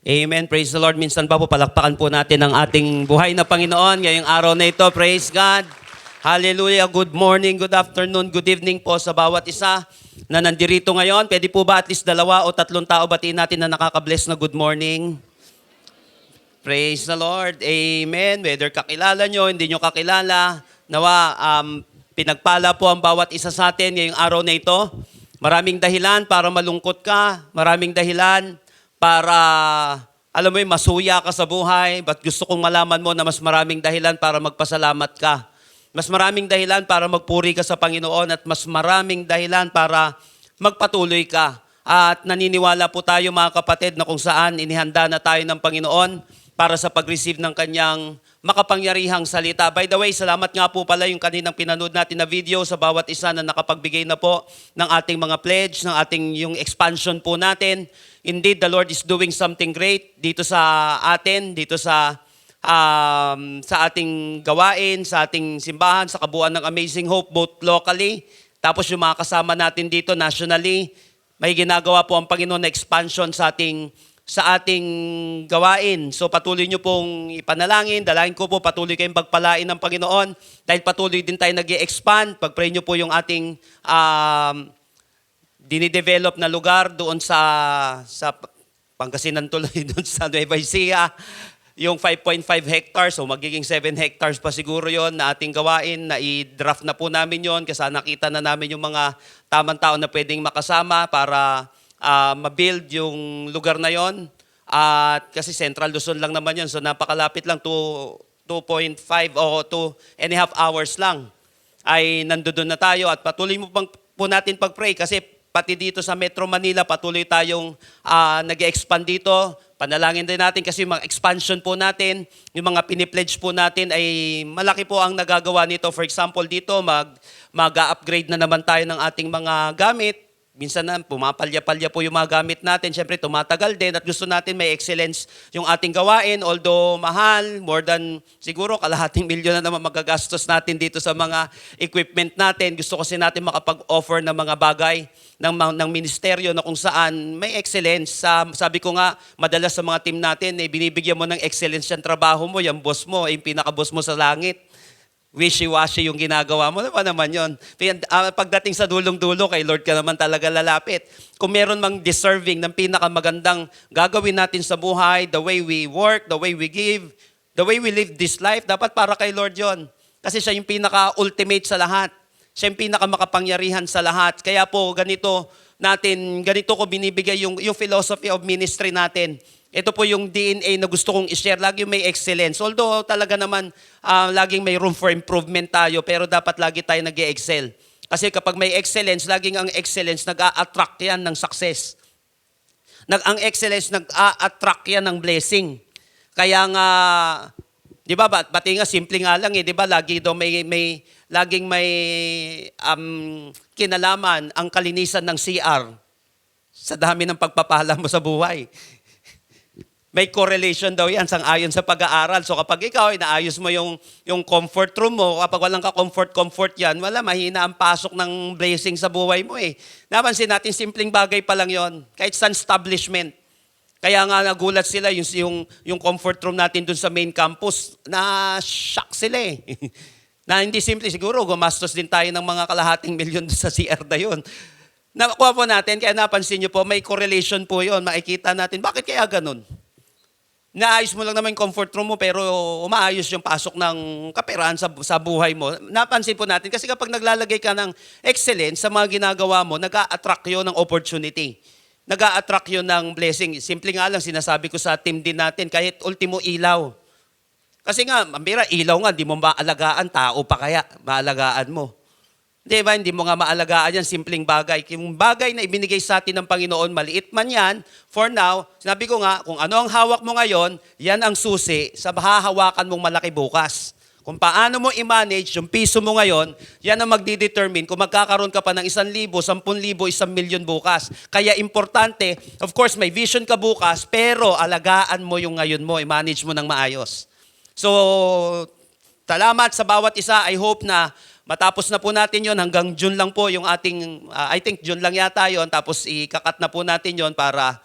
Amen. Praise the Lord. Minsan pa po, palakpakan po natin ang ating buhay na Panginoon ngayong araw na ito. Praise God. Hallelujah. Good morning, good afternoon, good evening po sa bawat isa na nandirito ngayon. Pwede po ba at least 2 o 3 tao batiin natin na nakaka-bless na good morning? Praise the Lord. Amen. Whether kakilala nyo, hindi nyo kakilala, nawa pinagpala po ang bawat isa sa atin ngayong araw na ito. Maraming dahilan para malungkot ka. Maraming dahilan para, alam mo masuya ka sa buhay. But gusto kong malaman mo na mas maraming dahilan para magpasalamat ka. Mas maraming dahilan para magpuri ka sa Panginoon at mas maraming dahilan para magpatuloy ka. At naniniwala po tayo mga kapatid na kung saan inihanda na tayo ng Panginoon para sa pag-receive ng kanyang makapangyarihang salita. By the way, salamat nga po pala yung kaninang pinanood natin na video sa bawat isa na nakapagbigay na po ng ating mga pledge, ng ating yung expansion po natin. Indeed, the Lord is doing something great dito sa atin, dito sa ating gawain, sa ating simbahan, sa kabuuan ng Amazing Hope, both locally, tapos yung mga kasama natin dito nationally. May ginagawa po ang Panginoon na expansion sa ating gawain. So patuloy nyo pong ipanalangin. Dalangin ko po patuloy kayong pagpalain ng Panginoon dahil patuloy din tayo nag-i-expand. Pag-pray nyo po yung ating dinidevelop na lugar doon sa Pangasinan tuloy, doon sa Nueva Ecija. Yung 5.5 hectares, so magiging 7 hectares pa siguro yon na ating gawain, na i-draft na po namin yon kasi nakita na namin yung mga tamang tao na pwedeng makasama para ma-build yung lugar na yon. At kasi Central Luzon lang naman yon, so napakalapit lang, 2.5 o 2.5 hours lang ay nandoon na tayo. At patuloy po natin pag-pray kasi pati dito sa Metro Manila patuloy tayong nag-expand dito. Panalangin din natin kasi yung mga expansion po natin, yung mga pinipledge po natin ay malaki po ang nagagawa nito. For example dito, mag-upgrade na naman tayo ng ating mga gamit. Minsan na pumapalya-palya po yung mga gamit natin. Siyempre, tumatagal din at gusto natin may excellence yung ating gawain. Although mahal, more than siguro kalahating milyon na naman magagastos natin dito sa mga equipment natin. Gusto kasi natin makapag-offer ng mga bagay ng ministeryo na kung saan may excellence. Sabi ko nga, madalas sa mga team natin, binibigyan mo ng excellence yung trabaho mo, yung boss mo, yung pinaka-boss mo sa langit. Wishy-washy yung ginagawa mo, naman yun. Pagdating sa dulong-dulo, kay Lord ka naman talaga lalapit. Kung meron mang deserving ng pinakamagandang gagawin natin sa buhay, the way we work, the way we give, the way we live this life, dapat para kay Lord yon. Kasi siya yung pinaka-ultimate sa lahat. Siya yung pinakamakapangyarihan sa lahat. Kaya po, ganito ko binibigay yung philosophy of ministry natin. Ito po yung DNA na gusto kong i-share. Lagi may excellence. Although talaga naman, laging may room for improvement tayo, pero dapat lagi tayo nag-i-excel. Kasi kapag may excellence, laging ang excellence nag-a-attract yan ng success. Ang excellence nag-a-attract yan ng blessing. Kaya nga, di ba, pati nga, simple nga lang di ba, laging may kinalaman ang kalinisan ng CR sa dami ng pagpapala mo sa buhay. May correlation daw yan sang-ayon sa pag-aaral. So kapag ikaw inaayos mo yung comfort room mo, kapag walang ka-comfort yan, mahina ang pasok ng blessing sa buhay mo Napansin natin, simpleng bagay pa lang yon. Kahit sa establishment. Kaya nga nagulat sila yung comfort room natin dun sa main campus, na-shock sila na hindi simple. Siguro gumastos din tayo ng mga kalahating milyon sa CR na yun. Nakuha po natin, kaya napansin nyo po, may correlation po yon. Makikita natin, bakit kaya ganun? Naayos mo lang naman yung comfort room mo pero umaayos yung pasok ng kaperahan sa buhay mo. Napansin po natin kasi kapag naglalagay ka ng excellence sa mga ginagawa mo, nag-a-attract yun ng opportunity. Nag-a-attract yun ng blessing. Simple nga lang, sinasabi ko sa team din natin, kahit ultimo ilaw. Kasi nga, mambira, ilaw nga, di mo maalagaan, tao pa kaya, maalagaan mo. Di ba, hindi mo nga maalagaan yan, simpleng bagay. Yung bagay na ibinigay sa atin ng Panginoon, maliit man yan, for now, sinabi ko nga, kung ano ang hawak mo ngayon, yan ang susi sa hahawakan mong malaki bukas. Kung paano mo i-manage yung piso mo ngayon, yan ang magdidetermine kung magkakaroon ka pa ng 1,000, 10,000, 1,000,000 bukas. Kaya importante, of course, may vision ka bukas, pero alagaan mo yung ngayon mo, i-manage mo ng maayos. So, salamat sa bawat isa. I hope na matapos na po natin yon, hanggang June lang po yung ating, I think June lang yata yon, tapos ikakat na po natin yon para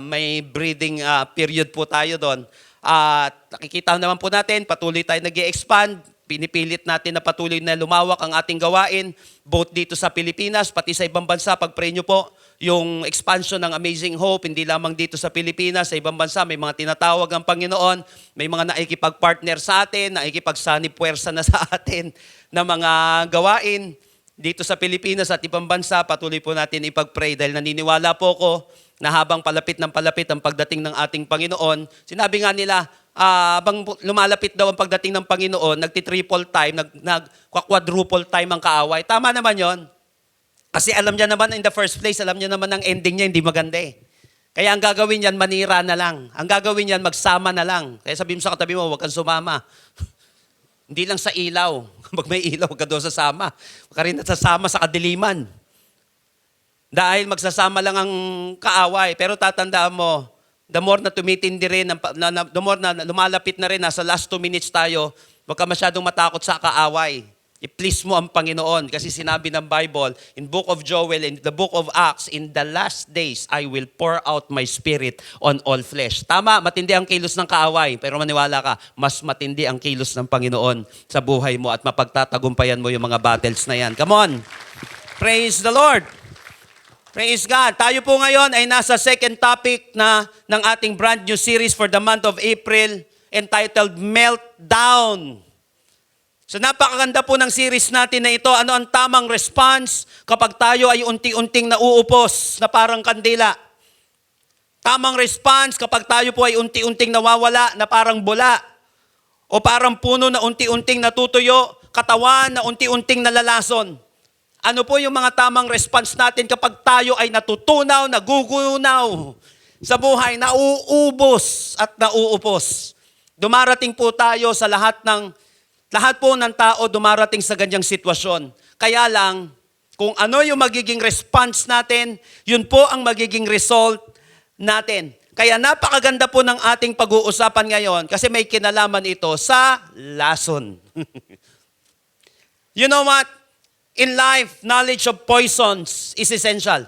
may breathing period po tayo doon. At nakikita naman po natin, patuloy tayo nag-i-expand. Pinipilit natin na patuloy na lumawak ang ating gawain, both dito sa Pilipinas, pati sa ibang bansa. Pag-pray nyo po, yung expansion ng Amazing Hope, hindi lamang dito sa Pilipinas, sa ibang bansa, may mga tinatawag ang Panginoon, may mga nakikipag-partner sa atin, nakikipag-sanib puwersa na sa atin na mga gawain dito sa Pilipinas at ibang bansa. Patuloy po natin ipag-pray dahil naniniwala po ko na habang palapit ng palapit ang pagdating ng ating Panginoon, sinabi nga nila, habang lumalapit daw ang pagdating ng Panginoon, nagti-triple time, nag-quadruple time ang kaaway. Tama naman yon. Kasi alam niya naman in the first place, alam niya naman ang ending niya, hindi maganda eh. Kaya ang gagawin niyan, manira na lang. Ang gagawin niyan, magsama na lang. Kaya sabihin mo sa katabi mo, huwag kang sumama. Hindi lang sa ilaw. Pag may ilaw, huwag ka doon sasama. Huwag ka rin nasasama sa kadiliman. Dahil magsasama lang ang kaaway. Pero tatandaan mo, the more na tumitindi rin, the more na lumalapit na rin, nasa last 2 minutes tayo, huwag ka masyadong matakot sa kaaway. I-please mo ang Panginoon kasi sinabi ng Bible, in book of Joel, in the book of Acts, in the last days, I will pour out my spirit on all flesh. Tama, matindi ang kilos ng kaaway, pero maniwala ka, mas matindi ang kilos ng Panginoon sa buhay mo at mapagtatagumpayan mo yung mga battles na yan. Come on! Praise the Lord! Praise God. Tayo po ngayon ay nasa second topic ng ating brand new series for the month of April entitled Meltdown. So napakaganda po ng series natin na ito. Ano ang tamang response kapag tayo ay unti-unting nauupos na parang kandila? Tamang response kapag tayo po ay unti-unting nawawala na parang bula. O parang puno na unti-unting natutuyo, katawan na unti-unting nalalason. Ano po yung mga tamang response natin kapag tayo ay natutunaw, nagugunaw sa buhay, nauubos at nauupos? Dumarating po tayo sa lahat po ng tao dumarating sa ganyang sitwasyon. Kaya lang, kung ano yung magiging response natin, yun po ang magiging result natin. Kaya napakaganda po ng ating pag-uusapan ngayon kasi may kinalaman ito sa lason. You know what? In life, knowledge of poisons is essential.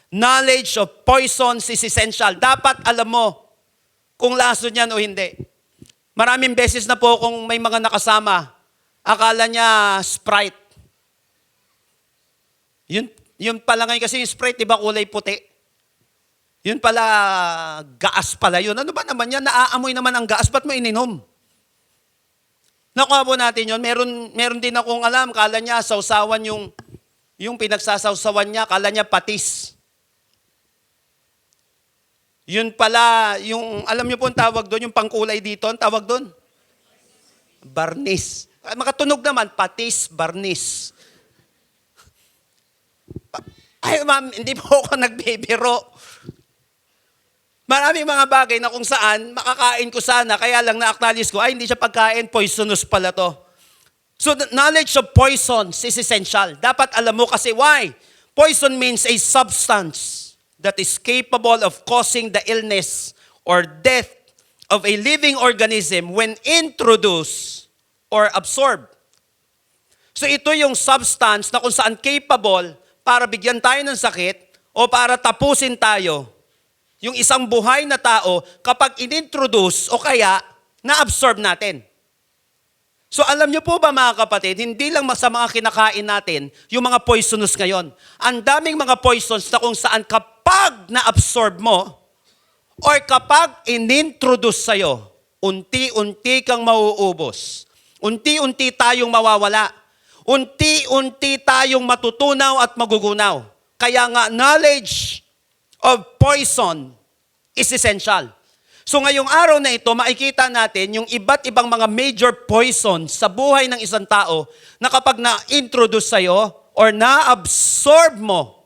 Knowledge of poisons is essential. Dapat alam mo kung lason yan o hindi. Maraming beses na po kung may mga nakasama, akala niya Sprite. Yun pala ngayon kasi yung Sprite, di ba kulay puti? Yun pala, gaas pala yun. Ano ba naman yan? Naaamoy naman ang gaas, ba't mo ininom? Nakuha po natin yun. Meron din akong alam, kala niya sausawan yung pinagsasawsawan niya, kala niya patis. Yun pala, alam niyo po ang tawag doon, yung pangkulay dito, ang tawag doon? Barnis. Makatunog naman, patis, barnis. Ay ma'am, hindi po ako nagbibiro. Maraming mga bagay na kung saan, makakain ko sana, kaya lang na-acknowledge ko, ay hindi siya pagkain, poisonous pala to. So the knowledge of poisons is essential. Dapat alam mo kasi why? Poison means a substance that is capable of causing the illness or death of a living organism when introduced or absorbed. So ito yung substance na kung saan capable para bigyan tayo ng sakit o para tapusin tayo yung isang buhay na tao kapag inintroduce o kaya na-absorb natin. So alam niyo po ba mga kapatid, hindi lang sa mga kinakain natin yung mga poisonous ngayon. Ang daming mga poisons na kung saan kapag na-absorb mo or kapag inintroduce sa'yo, unti-unti kang mauubos. Unti-unti tayong mawawala. Unti-unti tayong matutunaw at magugunaw. Kaya nga, knowledge of poison is essential. So ngayong araw na ito, makikita natin yung iba't ibang mga major poisons sa buhay ng isang tao na kapag na-introduce sa'yo or na-absorb mo,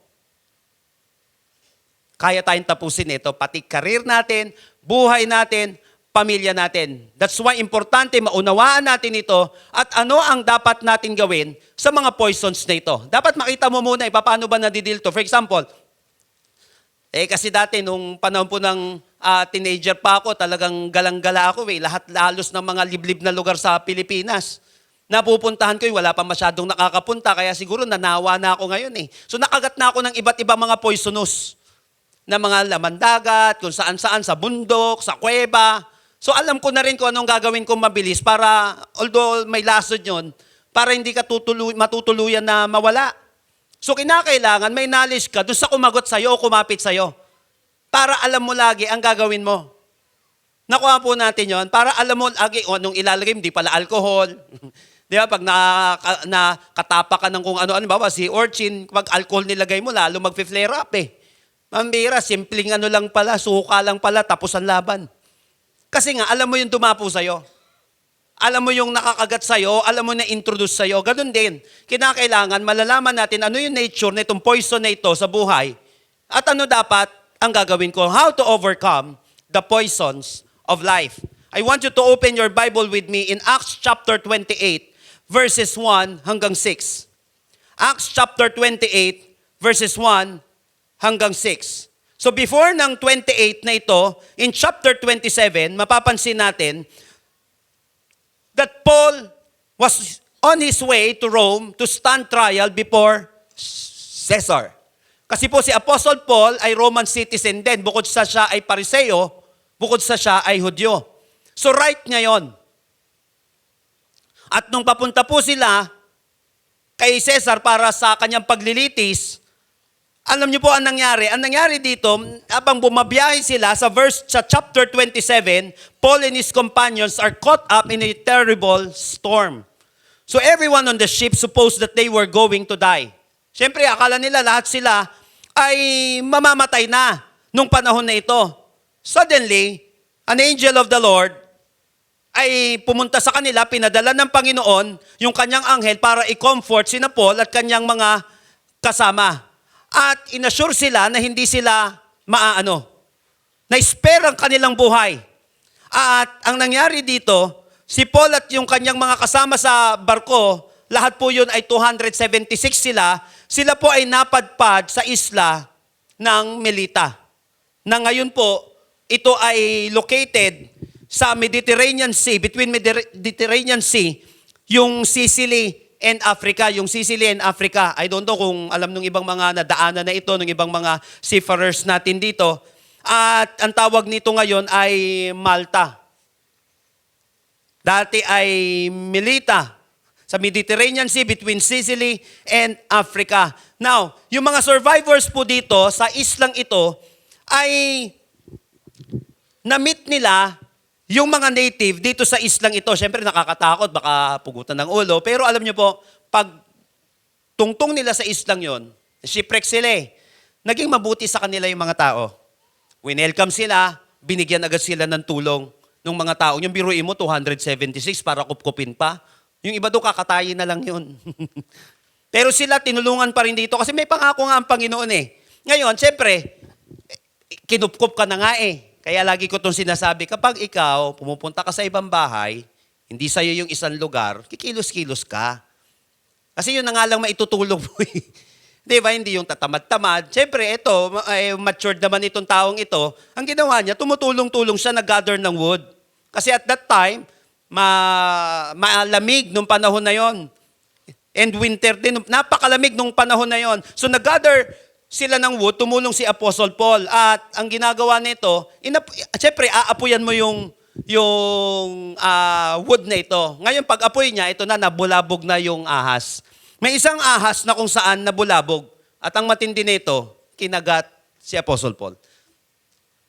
kaya tayong tapusin ito, pati karir natin, buhay natin, pamilya natin. That's why importante maunawaan natin ito at ano ang dapat natin gawin sa mga poisons na ito. Dapat makita mo muna, paano ba nadidil to? For example, kasi dati nung panahon po ng teenager pa ako, talagang galang-gala ako lahat halos ng mga liblib na lugar sa Pilipinas. Napupuntahan ko wala pa masyadong nakakapunta, kaya siguro nanawa na ako ngayon So nakagat na ako ng iba't ibang mga poisonous na mga laman-dagat, kung saan-saan, sa bundok, sa kuweba. So alam ko na rin kung anong gagawin kong mabilis para, although may lasod yun, para hindi ka matutuluyan na mawala. So kinakailangan may knowledge ka doon sa kumagot sa'yo o kumapit sa'yo. Para alam mo lagi ang gagawin mo. Nakuha po natin yon para alam mo lagi kung anong ilalagay, hindi pala alcohol. Di ba? Pag nakatapa ka ng kung ano-ano, ba si Orchin, pag alcohol nilagay mo, lalo mag-flare up eh. Mambira, simpleng ano lang pala, suka lang pala, tapos ang laban. Kasi nga, alam mo yung dumapo sa'yo. Alam mo yung nakakagat sa'yo, alam mo na introduce sa'yo. Ganun din. Kinakailangan, malalaman natin ano yung nature na itong poison na ito sa buhay at ano dapat ang gagawin ko. How to overcome the poisons of life. I want you to open your Bible with me in Acts chapter 28, verses 1 hanggang 6. Acts chapter 28, verses 1 hanggang 6. So before ng 28 na ito, in chapter 27, mapapansin natin that Paul was on his way to Rome to stand trial before Caesar. Kasi po si Apostle Paul ay Roman citizen din. Bukod sa siya ay Pariseo, bukod sa siya ay Hudyo. So right niya yon. At nung papunta po sila kay Caesar para sa kanyang paglilitis, alam niyo po ang nangyari. Ang nangyari dito, habang bumabiyahe sila sa chapter 27, Paul and his companions are caught up in a terrible storm. So everyone on the ship supposed that they were going to die. Siyempre, akala nila lahat sila ay mamamatay na nung panahon na ito. Suddenly, an angel of the Lord ay pumunta sa kanila, pinadala ng Panginoon yung kanyang anghel para i-comfort sina Paul at kanyang mga kasama. At inassure sila na hindi sila na-spare ang kanilang buhay. At ang nangyari dito, si Paul at yung kanyang mga kasama sa barko, lahat po yun ay 276 sila. Sila po ay napadpad sa isla ng Melita. Na ngayon po, ito ay located sa Mediterranean Sea, between Mediterranean Sea, yung Sicily and Africa, yung Sicily and Africa. I don't know kung alam ng ibang mga nadaanan na ito, ng ibang mga seafarers natin dito. At ang tawag nito ngayon ay Malta. Dati ay Melita, sa Mediterranean Sea, between Sicily and Africa. Now, yung mga survivors po dito, sa islang ito, ay na-meet nila yung mga native dito sa islang ito. Siyempre nakakatakot, baka pugutan ng ulo. Pero alam nyo po, pag tungtong nila sa islang yon, shipwreck sila eh. Naging mabuti sa kanila yung mga tao. Winelcome sila, binigyan agad sila ng tulong ng mga tao. Yung biruin mo, 276 para kupkupin pa. Yung iba doon, kakatayin na lang yun. Pero sila, tinulungan pa rin dito kasi may pangako nga ang Panginoon eh. Ngayon, siyempre, kinupkup ka na nga eh. Kaya lagi ko itong sinasabi, kapag ikaw pumupunta ka sa ibang bahay, hindi sa'yo yung isang lugar, kikilos-kilos ka. Kasi yun na nga lang maitutulong mo eh. Di ba? Hindi yung tatamad-tamad. Siyempre, ito, matured naman itong taong ito. Ang ginawa niya, tumutulong-tulong siya, nag-gather ng wood. Kasi at that time, malamig nung panahon na yon. And winter din, napakalamig nung panahon na yon. So nag-gather sila ng wood, tumulong si Apostle Paul. At ang ginagawa nito, siyempre, aapuyan mo yung wood na ito. Ngayon, pag apoy niya, ito na, nabulabog na yung ahas. May isang ahas na kung saan nabulabog. At ang matindi nito, kinagat si Apostle Paul.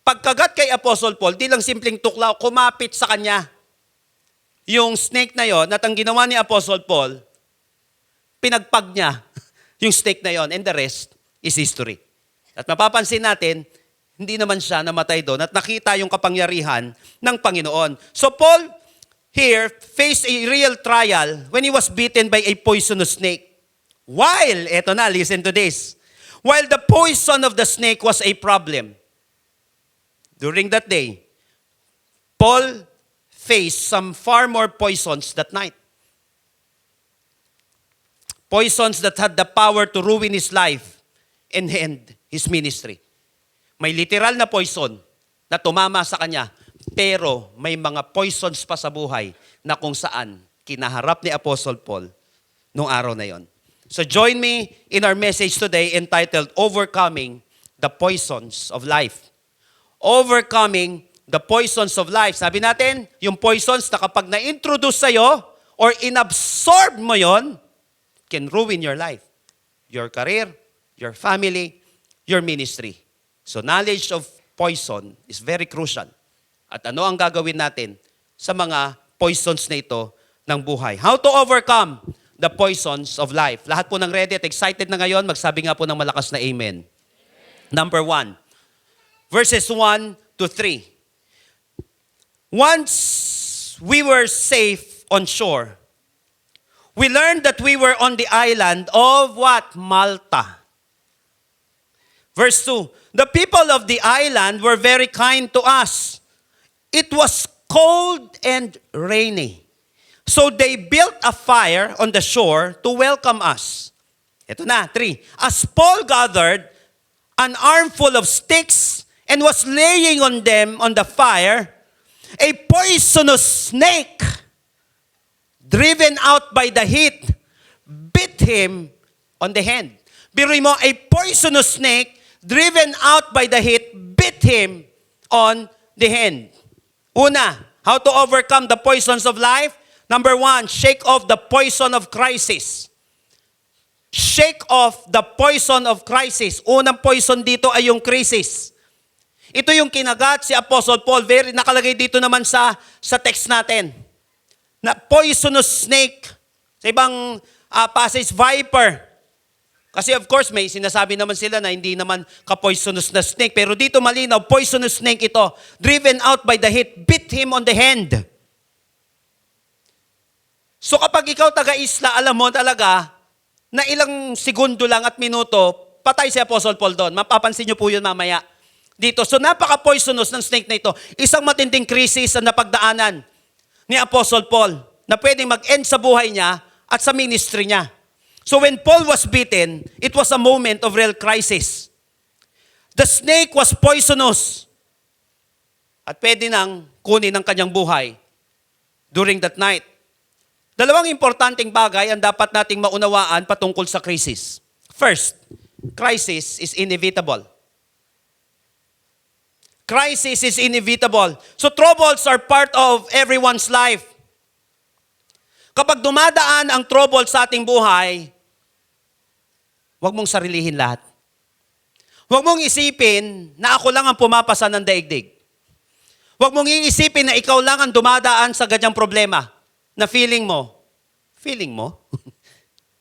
Pagkagat kay Apostle Paul, di lang simpleng tuklaw, kumapit sa kanya. Yung snake na yon, at ang ginawa ni Apostle Paul, pinagpag niya yung snake na yon, and the rest is history. At mapapansin natin, hindi naman siya namatay doon at nakita yung kapangyarihan ng Panginoon. So Paul here faced a real trial when he was bitten by a poisonous snake. While, eto na, listen to this. While the poison of the snake was a problem, during that day, Paul faced some far more poisons that night. Poisons that had the power to ruin his life and end his ministry. May literal na poison na tumama sa kanya, pero may mga poisons pa sa buhay na kung saan kinaharap ni Apostle Paul nung araw na yon. So join me in our message today entitled Overcoming the poisons of life. Overcoming the poisons of life. Sabi natin, yung poisons na kapag na-introduce sa'yo or inabsorb mo yon, can ruin your life, your career, your family, your ministry. So knowledge of poison is very crucial. At ano ang gagawin natin sa mga poisons na ito ng buhay? How to overcome the poisons of life? Lahat po ng ready at excited na ngayon, magsabi nga po ng malakas na amen. Number 1, verses 1 to 3. Once we were safe on shore, we learned that we were on the island of what? Malta. Verse 2, the people of the island were very kind to us. It was cold and rainy. So they built a fire on the shore to welcome us. Ito na, 3. As Paul gathered an armful of sticks and was laying on them on the fire, a poisonous snake, driven out by the heat, bit him on the hand. Biruin mo, a poisonous snake, driven out by the heat, bit him on the hand. Una, how to overcome the poisons of life? Number 1, shake off the poison of crisis. Shake off the poison of crisis. Unang poison dito ay yung crisis. Ito yung kinagat si Apostle Paul. Very nakalagay dito naman sa text natin. Na poisonous snake. Sa ibang passage, viper. Kasi of course, may sinasabi naman sila na hindi naman ka-poisonous na snake. Pero dito malinaw, poisonous snake ito. Driven out by the heat, bit him on the hand. So kapag ikaw taga-isla, alam mo talaga na ilang segundo lang at minuto, patay si Apostle Paul doon. Mapapansin niyo po yun mamaya. Dito. So napaka-poisonous ng snake na ito. Isang matinding krisis ang napagdaanan ni Apostle Paul na pwedeng mag-end sa buhay niya at sa ministry niya. So when Paul was beaten, it was a moment of real crisis. The snake was poisonous at pwede nang kunin ang kanyang buhay during that night. Dalawang importanteng bagay ang dapat nating maunawaan patungkol sa crisis. First, crisis is inevitable. Crisis is inevitable. So troubles are part of everyone's life. Kapag dumadaan ang trouble sa ating buhay, huwag mong sarilihin lahat. Huwag mong isipin na ako lang ang pumapasa ng daigdig. Huwag mong iisipin na ikaw lang ang dumadaan sa ganyang problema na feeling mo,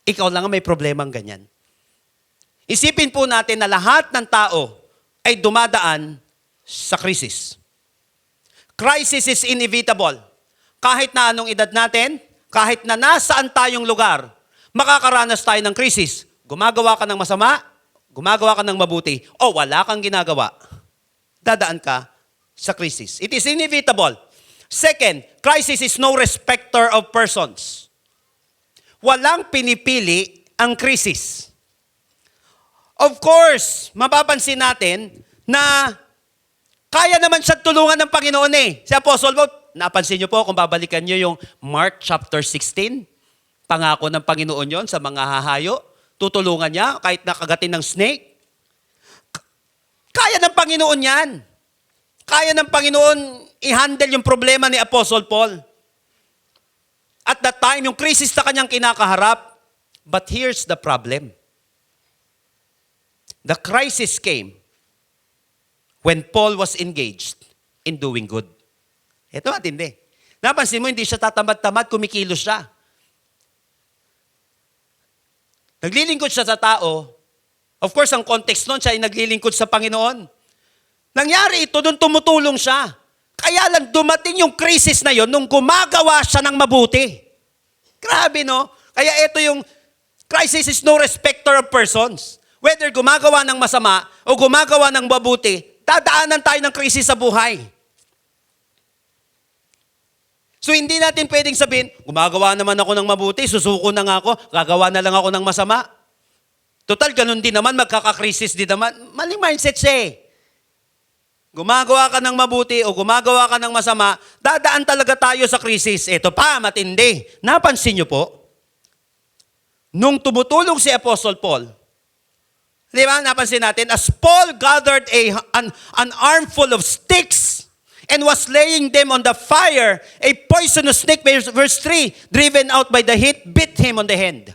ikaw lang ang may problemang ganyan. Isipin po natin na lahat ng tao ay dumadaan sa krisis. Crisis is inevitable. Kahit na anong edad natin, kahit na nasaan tayong lugar, makakaranas tayo ng krisis. Gumagawa ka ng masama, gumagawa ka ng mabuti, o wala kang ginagawa, dadaan ka sa krisis. It is inevitable. Second, crisis is no respecter of persons. Walang pinipili ang krisis. Of course, mapapansin natin na kaya naman siya tulungan ng Panginoon eh. Si Apostle Paul, napansin niyo po kung babalikan niyo yung Mark chapter 16, pangako ng Panginoon yon sa mga hahayo, tutulungan niya kahit nakagatin ng snake. Kaya ng Panginoon yan. Kaya ng Panginoon i-handle yung problema ni Apostle Paul. At that time, yung crisis na kanyang kinakaharap. But here's the problem. The crisis came when Paul was engaged in doing good. Ito matindi. Napansin mo, hindi siya tatamad-tamad, kumikilos siya. Naglilingkod siya sa tao. Of course, ang context nun, siya ay naglilingkod sa Panginoon. Nangyari ito nung tumutulong siya. Kaya lang dumating yung crisis na yon nung gumagawa siya ng mabuti. Grabe, no? Kaya ito yung crisis is no respecter of persons. Whether gumagawa ng masama o gumagawa ng mabuti, dadaanan tayo ng krisis sa buhay. So hindi natin pwedeng sabihin, gumagawa naman ako ng mabuti, susuko na nga ako, gagawa na lang ako ng masama. Total, ganun din naman, magkakakrisis din naman. Maling mindset siya eh. Gumagawa ka ng mabuti o gumagawa ka ng masama, dadaan talaga tayo sa krisis. Ito pa, matindi. Napansin niyo po, nung tumutulong si Apostle Paul, Di ba? Napansin natin, as Paul gathered an armful of sticks and was laying them on the fire, a poisonous snake, verse 3, driven out by the heat, bit him on the hand.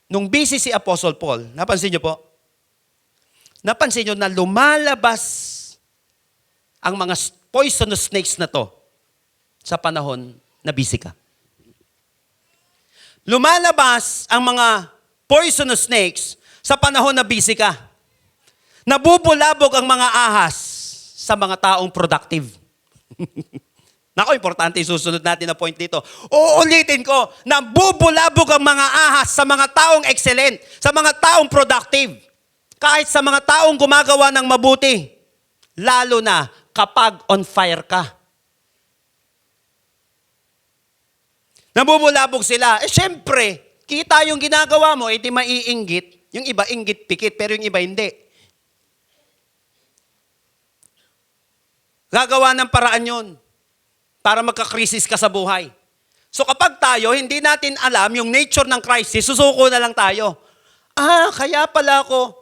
Nung busy si Apostle Paul, napansin niyo po? Napansin niyo na lumalabas ang mga poisonous snakes na to sa panahon na busy ka. Lumalabas ang mga poisonous snakes sa panahon na busy ka. Nabubulabog ang mga ahas sa mga taong productive. Nako, importante susunod natin na point dito. Uulitin ko, nabubulabog ang mga ahas sa mga taong excellent, sa mga taong productive, kahit sa mga taong gumagawa ng mabuti, lalo na kapag on fire ka. Nabubulabog sila. Syempre, kita yung ginagawa mo, di maiinggit. Yung iba, inggit, pikit, pero yung iba, hindi. Gagawa ng paraan yun para magka-crisis ka sa buhay. So kapag tayo, hindi natin alam yung nature ng crisis, susuko na lang tayo. Kaya pala ako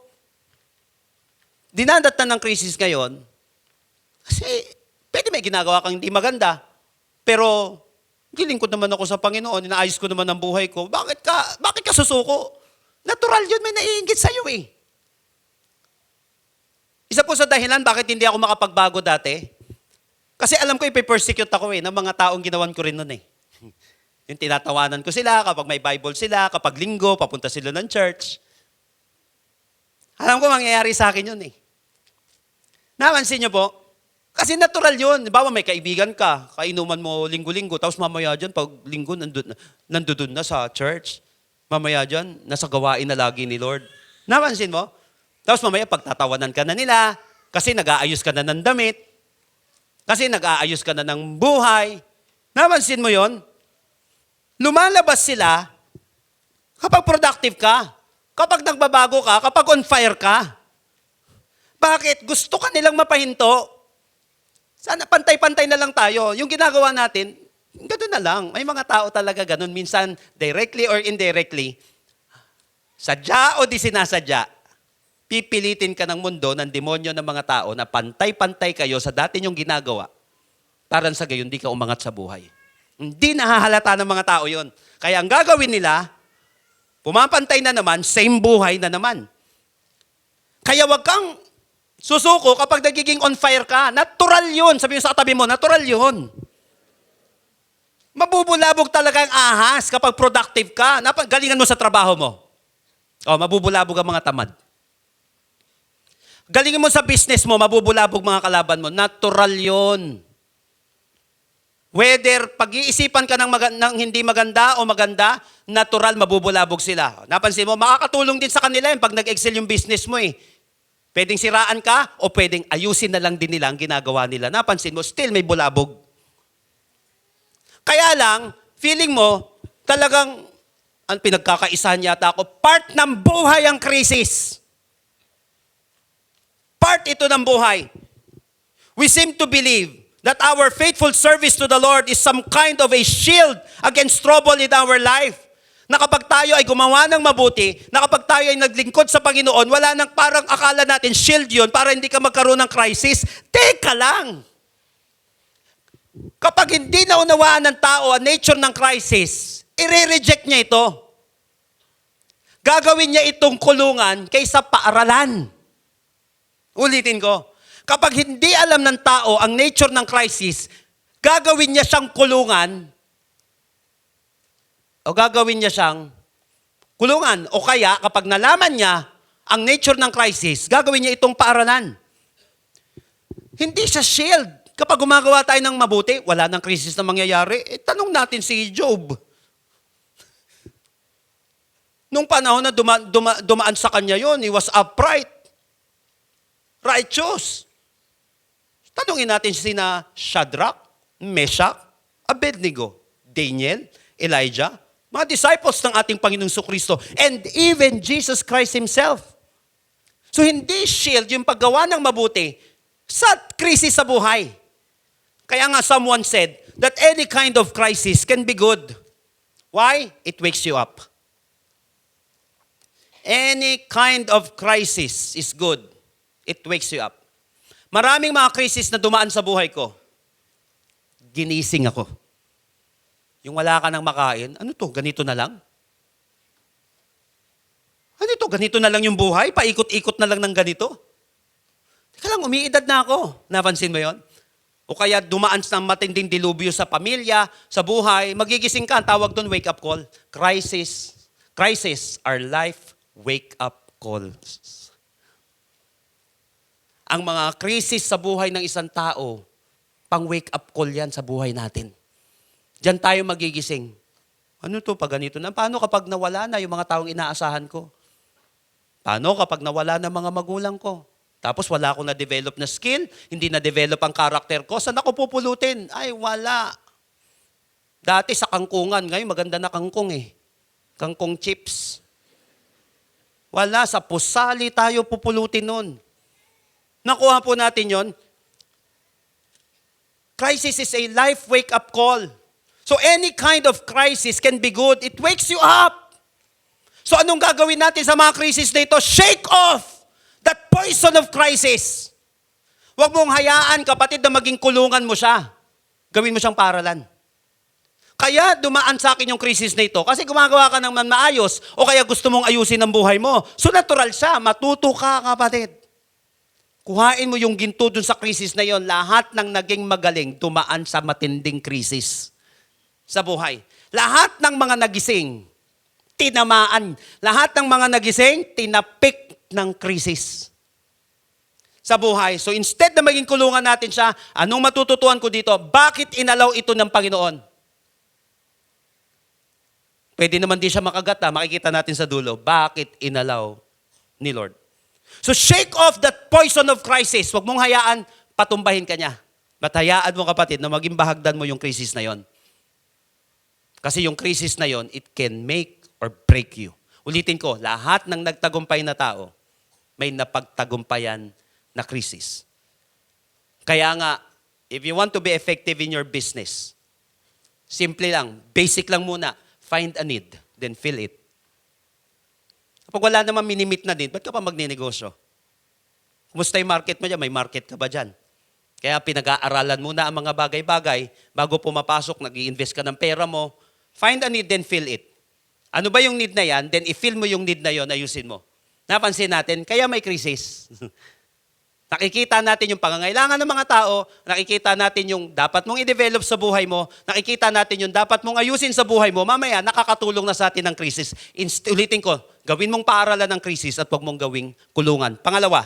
dinadatan ng crisis ngayon kasi pwede may ginagawa kang hindi maganda, pero gilingkod naman ako sa Panginoon, inaayos ko naman ang buhay ko. Bakit ka susuko? Natural yun, may naiinggit sa'yo eh. Isa po sa dahilan bakit hindi ako makapagbago dati, kasi alam ko ipe-persecute ako ng mga taong ginawan ko rin nun eh. Yung tinatawanan ko sila kapag may Bible sila, kapag linggo, papunta sila ng church. Alam ko mangyayari sa akin yun eh. Napansin niyo po? Kasi natural yun. Bawa may kaibigan ka, kainuman mo linggo-linggo, tapos mamaya dyan, pag linggo, nandun na sa church. Mamaya dyan, nasa gawain na lagi ni Lord. Napansin mo? Tapos mamaya pagtatawanan ka na nila, kasi nag-aayos ka na ng damit, kasi nag-aayos ka na ng buhay. Napansin mo yon? Lumalabas sila kapag productive ka, kapag nagbabago ka, kapag on fire ka. Bakit? Gusto ka nilang mapahinto. Sana pantay-pantay na lang tayo. Yung ginagawa natin, gano'n na lang. May mga tao talaga gano'n. Minsan, directly or indirectly, sadya o di sinasadya, pipilitin ka ng mundo, ng demonyo ng mga tao na pantay-pantay kayo sa dati nyong ginagawa para sa gayon di ka umangat sa buhay. Hindi nahahalata ng mga tao yon. Kaya ang gagawin nila, pumapantay na naman, same buhay na naman. Kaya wag kang susuko kapag nagiging on fire ka. Natural yun. Sabi mo sa katabi mo, natural yun. Mabubulabog talaga ang ahas kapag productive ka. Galingan mo sa trabaho mo. Mabubulabog ang mga tamad. Galingin mo sa business mo, mabubulabog mga kalaban mo. Natural yun. Whether pag-iisipan ka ng hindi maganda o maganda, natural, mabubulabog sila. Napansin mo, makakatulong din sa kanila yun pag nag-excel yung business mo eh. Pwedeng siraan ka o pwedeng ayusin na lang din nila ang ginagawa nila. Napansin mo, still may bulabog. Kaya lang, feeling mo, talagang, ang pinagkakaisahan yata ako, part ng buhay ang krisis. Part ito ng buhay. We seem to believe that our faithful service to the Lord is some kind of a shield against trouble in our life. Na kapag tayo ay gumawa ng mabuti, na kapag tayo ay naglingkod sa Panginoon, wala nang parang akala natin shield yun para hindi ka magkaroon ng crisis. Teka lang. Kapag hindi naunawaan ng tao ang nature ng crisis, i-reject niya ito. Gagawin niya itong kulungan kaysa paaralan. Ulitin ko. Kapag hindi alam ng tao ang nature ng crisis, gagawin niya siyang kulungan o gagawin niya siyang kulungan. O kaya, kapag nalaman niya ang nature ng crisis, gagawin niya itong paaralan. Hindi siya shield. Kapag gumagawa tayo ng mabuti, wala nang crisis na mangyayari. Tanong natin si Job. Nung panahon na dumaan sa kanya yon, he was upright. Righteous. Tanungin natin sina Shadrach, Meshach, Abednego, Daniel, Elijah, mga disciples ng ating Panginoong Jesucristo, and even Jesus Christ Himself. So hindi shield yung paggawa ng mabuti sa krisis sa buhay. Kaya nga someone said that any kind of crisis can be good. Why? It wakes you up. Any kind of crisis is good. It wakes you up. Maraming mga crisis na dumaan sa buhay ko. Ginising ako. Yung wala ka nang makain, ano to, ganito na lang? Ano to, ganito na lang yung buhay? Paikot-ikot na lang ng ganito? Teka lang, umiidad na ako. Napansin mo yon? O kaya dumaan sa matinding dilubyo sa pamilya, sa buhay, magigising ka, ang tawag doon, wake-up call. Crisis are life wake-up calls. Ang mga krisis sa buhay ng isang tao, pang wake-up call yan sa buhay natin. Diyan tayo magigising. Ano to, pag ganito na? Paano kapag nawala na yung mga taong inaasahan ko? Paano kapag nawala na mga magulang ko? Tapos wala akong na-develop na skill, hindi na-develop ang karakter ko, saan ako pupulutin? Ay, wala. Dati sa kangkungan, ngayon maganda na kangkong eh. Kangkong chips. Wala, sa pusali tayo pupulutin nun. Nakuha po natin yon. Crisis is a life wake-up call. So any kind of crisis can be good. It wakes you up. So anong gagawin natin sa mga crisis na ito? Shake off that poison of crisis. Huwag mong hayaan, kapatid, na maging kulungan mo siya. Gawin mo siyang paralan. Kaya dumaan sa akin yung crisis na ito kasi gumagawa ka ng maayos o kaya gusto mong ayusin ang buhay mo. So natural siya. Matuto ka, kapatid. Kuhain mo yung ginto dun sa krisis na yon. Lahat ng naging magaling dumaan sa matinding krisis sa buhay. Lahat ng mga nagising, tinamaan. Lahat ng mga nagising, tinapik ng krisis sa buhay. So instead na maging kulungan natin siya, anong matututuan ko dito? Bakit inalaw ito ng Panginoon? Pwede naman di siya makagat, makikita natin sa dulo. Bakit inalaw ni Lord? So shake off that poison of crisis. Huwag mong hayaan, patumbahin ka niya. Matayaan mo, kapatid, na maging bahagdan mo yung crisis na yon. Kasi yung crisis na yon, it can make or break you. Ulitin ko, lahat ng nagtagumpay na tao, may napagtagumpayan na krisis. Kaya nga, if you want to be effective in your business, simple lang, basic lang muna, find a need, then fill it. Kapag wala naman minimit na din, ba't ka pa magninegosyo? Kumusta yung market mo dyan? May market ka ba dyan? Kaya pinag-aaralan muna ang mga bagay-bagay bago pumapasok, nag-i-invest ka ng pera mo. Find a need, then fill it. Ano ba yung need na yan? Then i-fill mo yung need na yon, ayusin mo. Napansin natin, kaya may krisis. Nakikita natin yung pangangailangan ng mga tao, nakikita natin yung dapat mong i-develop sa buhay mo, nakikita natin yung dapat mong ayusin sa buhay mo, mamaya nakakatulong na sa atin ng krisis. Ulitin ko, gawin mong paaralan ng krisis at huwag mong gawing kulungan. Pangalawa,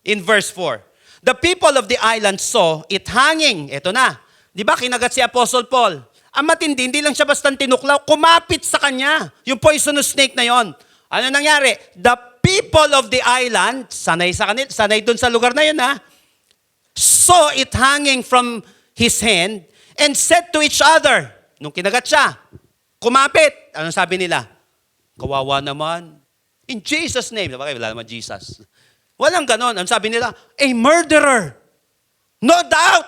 in verse 4, the people of the island saw it hanging. Ito na. Di ba kinagat si Apostle Paul? Ang matindi, hindi lang siya basta tinuklaw, kumapit sa kanya. Yung poisonous snake na yon. Ano nangyari? The people of the island, sanay sa kanil, sanay dun sa lugar na yun, saw it hanging from his hand and said to each other, nung kinagat siya, kumapit. Anong sabi nila? Kawawa naman. In Jesus' name. Diba? Wala naman Jesus. Walang ganon. Anong sabi nila? A murderer. No doubt.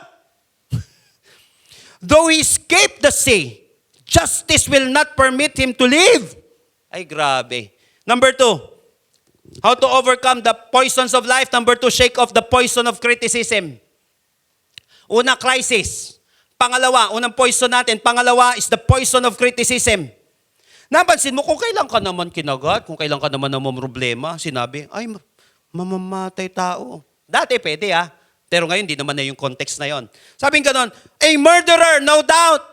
Though he escaped the sea, justice will not permit him to live. Ay, grabe. Number 2, how to overcome the poisons of life. Number 2, shake off the poison of criticism. Una, crisis. Pangalawa, unang poison natin. Pangalawa is the poison of criticism. Napansin mo, kung kailan ka naman kinagat, kung kailan ka naman namang problema, sinabi, ay, mamamatay tao. Dati pwede pero ngayon, di naman na yung context na yon. Sabing ganon, a murderer, no doubt.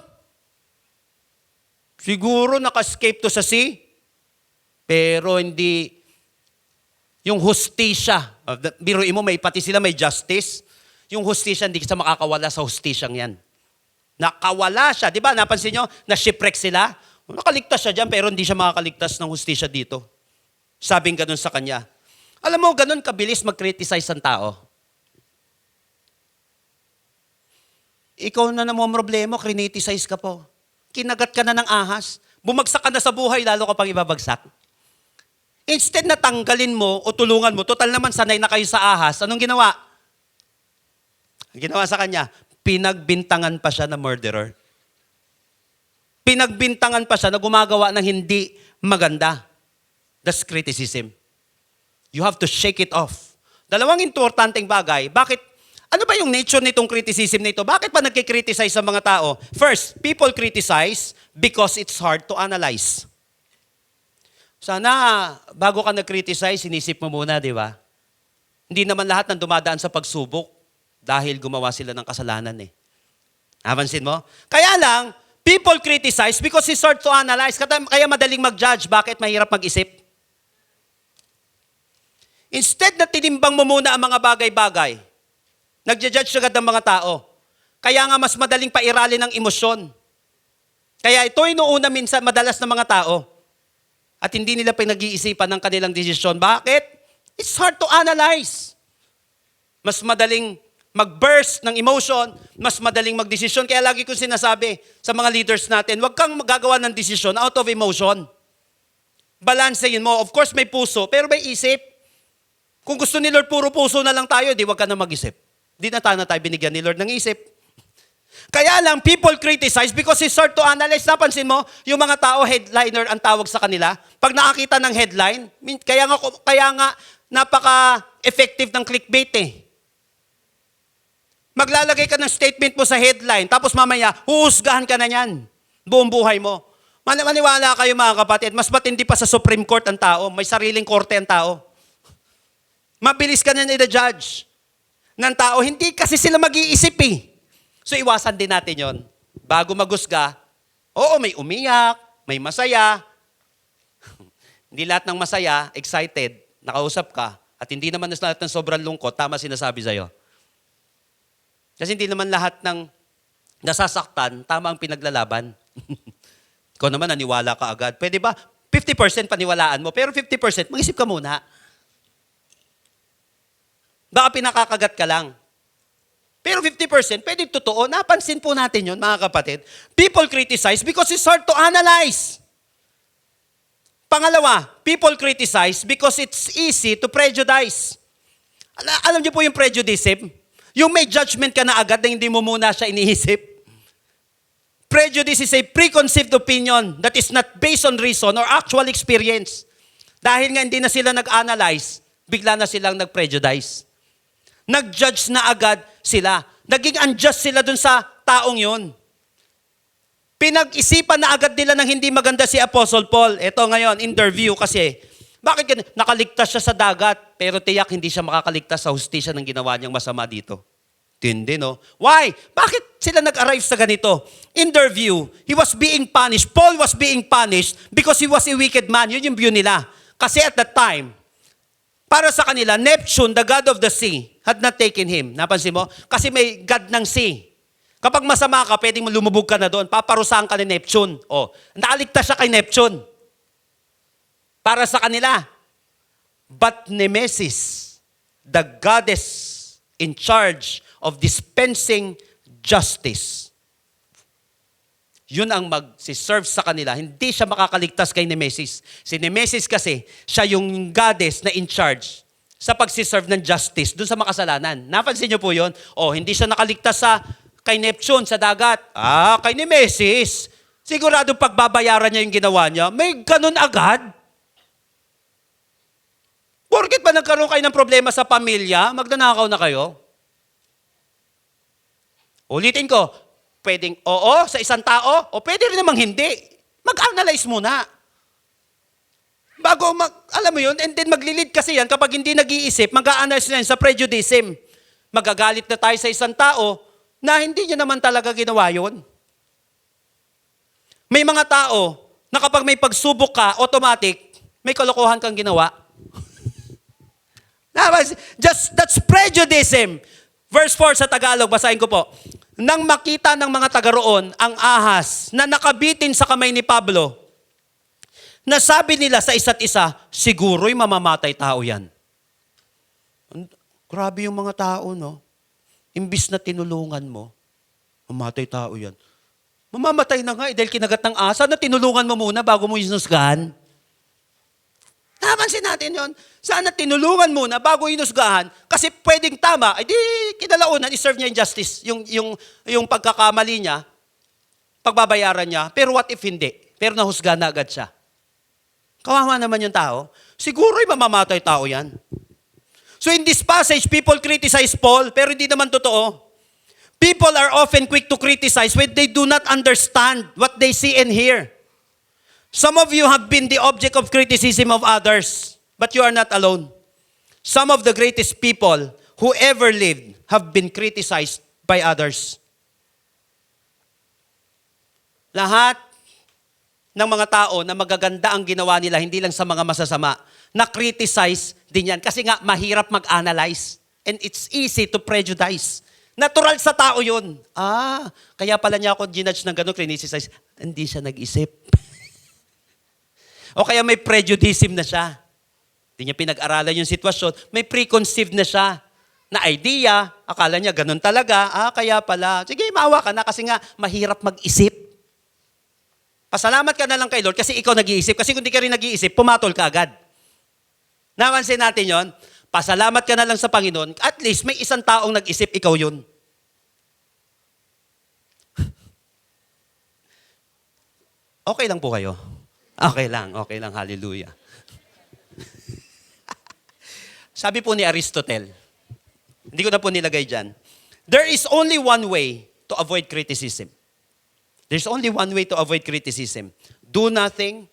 Siguro naka-escape to sa sea, pero hindi yung hustisya. Biruin mo, pati sila may justice. Yung hustisya, hindi ka makakawala sa hustisyang yan. Nakawala siya. Di ba, napansin nyo, na-shipwreck sila? Nakaligtas siya dyan, pero hindi siya makakaligtas ng hustisya dito. Sabing ganon sa kanya. Alam mo, ganon kabilis mag-criticize ang tao. Ikaw na namang problema, criticize ka po. Kinagat ka na ng ahas. Bumagsak ka na sa buhay, lalo ka pang ibabagsak. Instead na tanggalin mo o tulungan mo, total naman sanay na kayo sa ahas, anong ginawa? Ang ginawa sa kanya, pinagbintangan pa siya na murderer. Pinagbintangan pa siya na gumagawa ng hindi maganda. That's criticism. You have to shake it off. Dalawang importanteng bagay. Bakit? Ano ba yung nature nitong criticism nito? Bakit pa nagkikriticize sa mga tao? First, people criticize because it's hard to analyze. Sana, bago ka nag-criticize, sinisip mo muna, di ba? Hindi naman lahat ng dumadaan sa pagsubok dahil gumawa sila ng kasalanan eh. Napansin mo? Kaya lang, people criticize because it's hard to analyze. Kaya madaling mag-judge. Bakit? Mahirap mag-isip. Instead na tinimbang mo muna ang mga bagay-bagay, nagja-judge agad ng mga tao. Kaya nga mas madaling pairali ng emosyon. Kaya ito inuuna minsan madalas ng mga tao. At hindi nila pinag-iisipan ng kanilang desisyon. Bakit? It's hard to analyze. Mas madaling mag-burst ng emotion, mas madaling magdesisyon. Kaya lagi kong sinasabi sa mga leaders natin, huwag kang magagawa ng desisyon out of emotion. Balansehin mo. Of course, may puso, pero may isip. Kung gusto ni Lord, puro puso na lang tayo, di wag ka na mag-isip. Di na tayo binigyan ni Lord ng isip. Kaya lang, people criticize because it's hard to analyze. Napansin mo, yung mga tao, headliner ang tawag sa kanila. Pag nakakita ng headline, kaya nga napaka-effective ng clickbait eh. Maglalagay ka ng statement mo sa headline, tapos mamaya, huhusgahan ka na yan. Buong buhay mo. Maniwala kayo mga kapatid, mas matindi pa sa Supreme Court ang tao. May sariling korte ang tao. Mabilis ka na nila-judge ng tao. Hindi kasi sila mag-iisip eh. So iwasan din natin yon. Bago magusga, oo, may umiyak, may masaya. Hindi lahat ng masaya, excited, nakausap ka, at hindi naman lahat ng sobrang lungkot, tama sinasabi sa'yo. Kasi hindi naman lahat ng nasasaktan, tama ang pinaglalaban. Ikaw naman, naniwala ka agad. Pwede ba? 50% paniwalaan mo, pero 50% mag-isip ka muna. Baka pinakakagat ka lang. Pero 50%, pwede totoo. Napansin po natin yun, mga kapatid. People criticize because it's hard to analyze. Pangalawa, people criticize because it's easy to prejudice. Alam niyo po yung prejudice? Yung may judgment ka na agad na hindi mo muna siya iniisip. Prejudice is a preconceived opinion that is not based on reason or actual experience. Dahil nga hindi na sila nag-analyze, bigla na silang nag-prejudice. Nag-judge na agad sila. Naging unjust sila dun sa taong yun. Pinag-isipan na agad nila ng hindi maganda si Apostle Paul. Ito ngayon, interview kasi. Bakit ganun? Nakaligtas siya sa dagat, pero tiyak hindi siya makakaligtas sa hustisya ng ginawa niyang masama dito. Tindi, no? Why? Bakit sila nag-arrive sa ganito? Interview, he was being punished. Paul was being punished because he was a wicked man. Yun yung view nila. Kasi at that time, para sa kanila, Neptune, the god of the sea, had not taken him. Napansin mo? Kasi may god ng sea. Kapag masama ka, pwedeng lumubog ka na doon. Paparusahan ka ni Neptune. O, nakaligtas siya kay Neptune. Para sa kanila. But Nemesis, the goddess in charge of dispensing justice, yun ang mag-serve sa kanila. Hindi siya makakaligtas kay Nemesis. Si Nemesis kasi, siya yung goddess na in charge sa pag-serve ng justice dun sa makasalanan. Napansin niyo po yun? O, hindi siya nakaligtas kay Neptune sa dagat. Kay Nemesis. Sigurado pagbabayaran niya yung ginawa niya, may ganun agad. Porket ba nagkaroon kayo ng problema sa pamilya, magnanakaw na kayo? Ulitin ko, pwedeng oo sa isang tao, o pwede rin namang hindi. Mag-analyze muna. Bago alam mo yun, and then maglilid kasi yan, kapag hindi nag-iisip, mag-a-analyze na yan sa prejudice. Magagalit na tayo sa isang tao na hindi niya naman talaga ginawa yun. May mga tao na kapag may pagsubok ka, automatic, may kalokohan kang ginawa. That's prejudice. Verse 4 sa Tagalog, basahin ko po. Nang makita ng mga taga-roon ang ahas na nakabitin sa kamay ni Pablo, nasabi nila sa isa't isa, siguro'y mamamatay tao yan. Grabe yung mga tao, no? Imbis na tinulungan mo, mamatay tao yan. Mamamatay na nga dahil kinagat ng asa na tinulungan mo muna bago mo hinusgahan. Napansin natin yon. Sana tinulungan muna bago hinusgahan kasi pwedeng tama, ay di kinalaunan, iserve niya yung justice, yung pagkakamali niya, pagbabayaran niya. Pero what if hindi? Pero nahusgahan na agad siya. Kawawa naman yung tao. Siguro mamamatay tao yan. So in this passage, people criticize Paul, pero hindi naman totoo. People are often quick to criticize when they do not understand what they see and hear. Some of you have been the object of criticism of others, but you are not alone. Some of the greatest people who ever lived have been criticized by others. Lahat ng mga tao na magaganda ang ginawa nila, hindi lang sa mga masasama, na-criticize din yan. Kasi nga, mahirap mag-analyze. And it's easy to prejudice. Natural sa tao yun. Kaya pala niya ako ginudge ng gano'n, criticize. Hindi siya nag-isip. O kaya may prejudice na siya. Hindi niya pinag-aralan yung sitwasyon. May preconceived na siya na idea. Akala niya gano'n talaga. Kaya pala. Sige, maawa ka na kasi nga mahirap mag-isip. Pasalamat ka na lang kay Lord kasi ikaw nag-iisip. Kasi kung di ka rin nag-iisip, pumatol ka agad. Napansin natin yon. Pasalamat ka na lang sa Panginoon. At least may isang taong nag-isip, ikaw yun. Okay lang po kayo? Okay lang, hallelujah. Sabi po ni Aristotle, hindi ko na po nilagay dyan, there is only one way to avoid criticism. There's only one way to avoid criticism. Do nothing,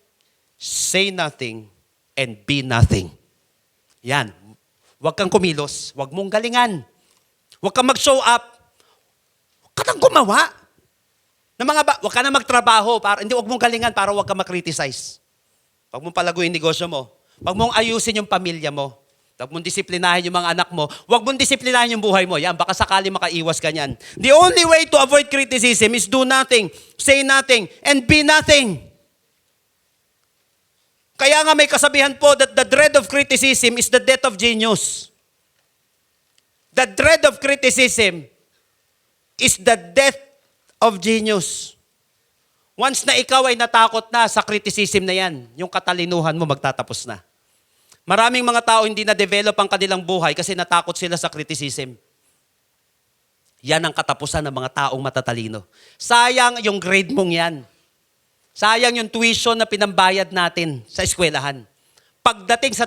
say nothing, and be nothing. Yan. Huwag kang kumilos. Huwag mong galingan. Huwag kang mag-show up. Huwag ka nang gumawa. Huwag ka na magtrabaho. Huwag mong galingan para huwag ka makriticize. Huwag mong palaguin negosyo mo. Huwag mong ayusin yung pamilya mo. Huwag mong disiplinahin yung mga anak mo. Huwag mong disiplinahin yung buhay mo. Yan, baka sakali makaiwas ka niyan. The only way to avoid criticism is do nothing, say nothing, and be nothing. Kaya nga may kasabihan po that the dread of criticism is the death of genius. The dread of criticism is the death of genius. Once na ikaw ay natakot na sa criticism na yan, yung katalinuhan mo magtatapos na. Maraming mga tao hindi na-develop ang kanilang buhay kasi natakot sila sa criticism. Yan ang katapusan ng mga taong matatalino. Sayang yung grade mong yan. Sayang yung tuition na pinambayad natin sa eskwelahan. Pagdating sa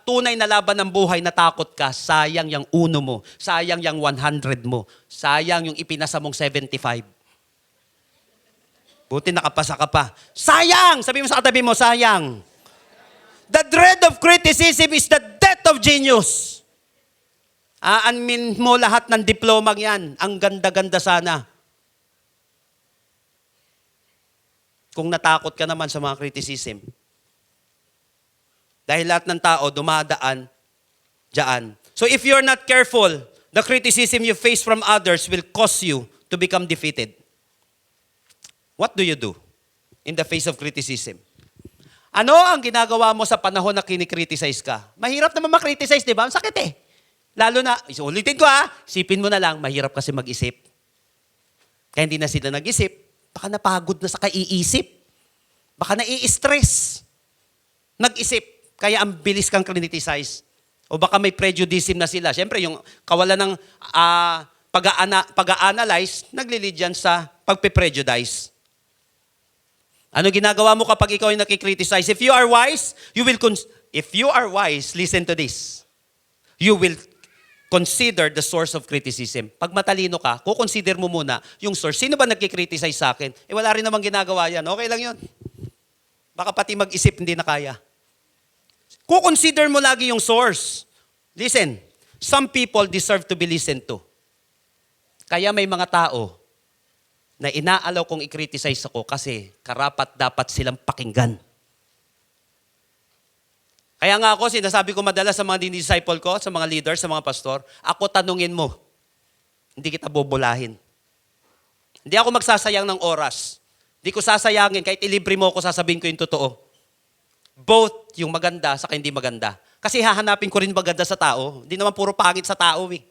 tunay na laban ng buhay, natakot ka, sayang yung uno mo, sayang yung 100 mo, sayang yung ipinasa mong 75. Buti nakapasa ka pa. Sayang! Sabi mo sa katabi mo, sayang. The dread of criticism is the death of genius. Aanmin mo lahat ng diploma yan. Ang ganda-ganda sana. Kung natakot ka naman sa mga criticism. Dahil lahat ng tao dumadaan dyan. So if you're not careful, the criticism you face from others will cause you to become defeated. What do you do in the face of criticism? Ano ang ginagawa mo sa panahon na kinikriticize ka? Mahirap naman makriticize, di ba? Ang sakit eh. Lalo na, ulitin ko isipin mo na lang, mahirap kasi mag-isip. Kaya hindi na sila nag-isip. Baka napagod na sa kaiisip. Baka nai-stress. Nag-isip. Kaya ang bilis kang criticize. O baka may prejudice na sila. Siyempre, yung kawalan ng pag-a-analyze, naglilid yan sa pagpe-prejudice. Ano ginagawa mo kapag ikaw ay nakikriticize? If you are wise, listen to this. You will consider the source of criticism. Pag matalino ka, kukonsider mo muna yung source. Sino ba nagkikriticize sa akin? Wala rin namang ginagawa yan. Okay lang yun. Baka pati mag-isip, hindi na kaya. Kukonsider mo lagi yung source. Listen, some people deserve to be listened to. Kaya may mga tao na inaalaw kong i-criticize ako kasi karapat dapat silang pakinggan. Kaya nga ako, sinasabi ko madalas sa mga disciple ko, sa mga leaders, sa mga pastor, ako tanungin mo. Hindi kita bobolahin. Hindi ako magsasayang ng oras. Hindi ko sasayangin, kahit ilibre mo ako, sasabihin ko yung totoo. Both yung maganda sa hindi maganda. Kasi hahanapin ko rin maganda sa tao. Hindi naman puro pangit sa tao eh.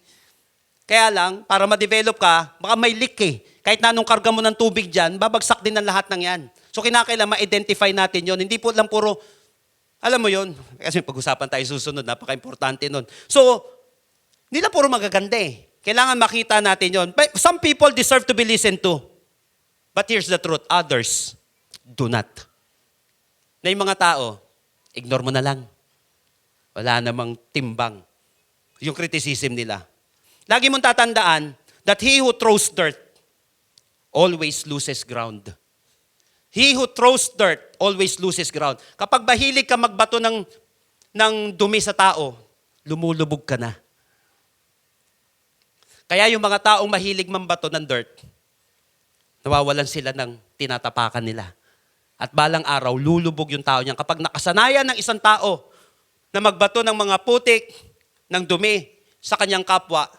Kaya lang, para ma-develop ka, baka may leak eh. Kahit na anong karga mo ng tubig dyan, babagsak din ang lahat ng yan. So kinakailangan ma-identify natin yon. Hindi po lang puro, alam mo yon, kasi pag-usapan tayo susunod, napaka-importante nun. So, hindi lang puro magaganda eh. Kailangan makita natin yon. Some people deserve to be listened to. But here's the truth, others do not. Na yung mga tao, Ignore mo na lang. Wala namang timbang. Yung criticism nila. Lagi mong tatandaan that he who throws dirt always loses ground. He who throws dirt always loses ground. Kapag mahilig ka magbato ng dumi sa tao, lumulubog ka na. Kaya yung mga taong mahilig mambato ng dirt, nawawalan sila ng tinatapakan nila. At balang araw, lulubog yung tao niyan. Kapag nakasanayan ng isang tao na magbato ng mga putik, ng dumi sa kanyang kapwa,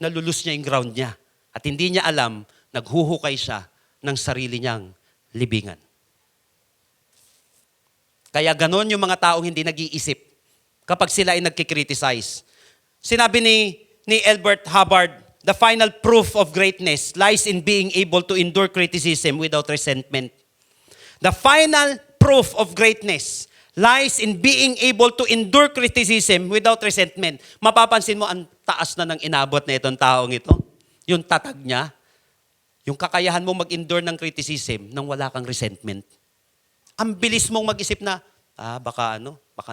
nalulus niya yung ground niya. At hindi niya alam, naghuhukay siya ng sarili niyang libingan. Kaya ganon yung mga taong hindi nag-iisip kapag sila ay nagkikriticize. Sinabi ni Albert Hubbard, the final proof of greatness lies in being able to endure criticism without resentment. The final proof of greatness lies in being able to endure criticism without resentment. Mapapansin mo, ang taas na ng inabot na itong taong ito. Yung tatag niya, yung kakayahan mong mag-endure ng criticism nang wala kang resentment. Ang bilis mong mag-isip na, baka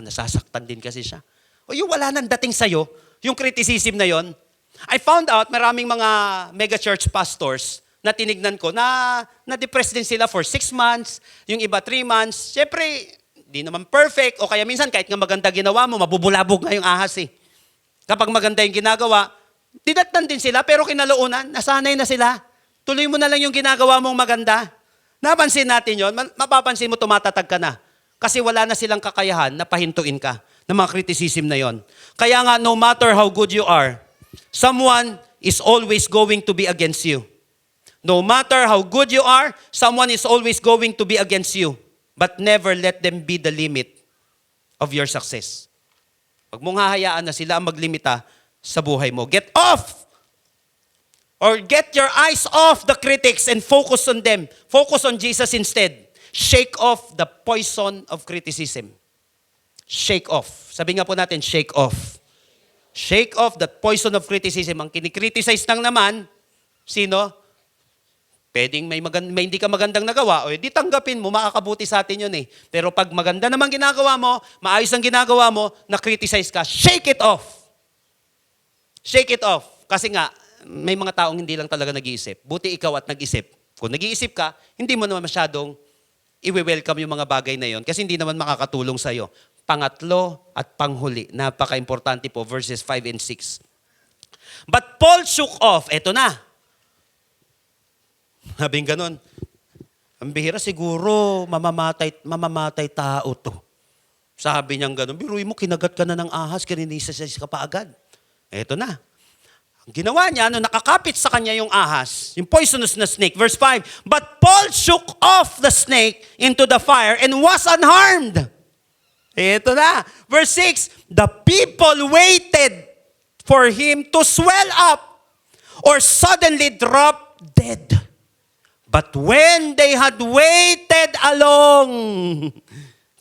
nasasaktan din kasi siya. O yung wala nang dating sa'yo, yung criticism na yon. I found out maraming mga mega church pastors na tinignan ko na na-depress din sila for 6 months, yung iba 3 months. Siyempre, di naman perfect, o kaya minsan kahit nga maganda ginawa mo, mabubulabog nga yung ahas eh. Kapag maganda yung ginagawa, didatnan din sila, pero kinalaunan, nasanay na sila. Tuloy mo na lang yung ginagawa mong maganda. Napansin natin yon, mapapansin mo tumatatag ka na. Kasi wala na silang kakayahan na pahintuin ka ng mga criticism na yon. Kaya nga, no matter how good you are, someone is always going to be against you. No matter how good you are, someone is always going to be against you. But never let them be the limit of your success. Huwag mong hahayaan na sila ang maglimita sa buhay mo. Get off! Or get your eyes off the critics and focus on them. Focus on Jesus instead. Shake off the poison of criticism. Shake off. Sabi nga po natin, shake off. Shake off the poison of criticism. Ang kinikriticize lang naman, sino? Pwedeng may hindi ka magandang nagawa, o di tanggapin mo, makakabuti sa atin yun eh. Pero pag maganda naman ginagawa mo, maayos ang ginagawa mo, na-criticize ka, shake it off. Shake it off. Kasi nga, may mga taong hindi lang talaga nag-iisip. Buti ikaw at nag-isip. Kung nag-iisip ka, hindi mo naman masyadong i-welcome yung mga bagay na yon kasi hindi naman makakatulong sa'yo. Pangatlo at panghuli, napaka-importante po, verses 5 and 6. But Paul shook off, eto na. Sabing ganun. Ang bihira siguro, mamamatay tao to. Sabi niyang ganun, biruin mo, kinagat ka na ng ahas, kininisas ka pa agad. Eto na. Ang ginawa niya, nakakapit sa kanya yung ahas, yung poisonous na snake. Verse 5, but Paul shook off the snake into the fire and was unharmed. Eto na. Verse 6, the people waited for him to swell up or suddenly drop dead. But when they had waited a long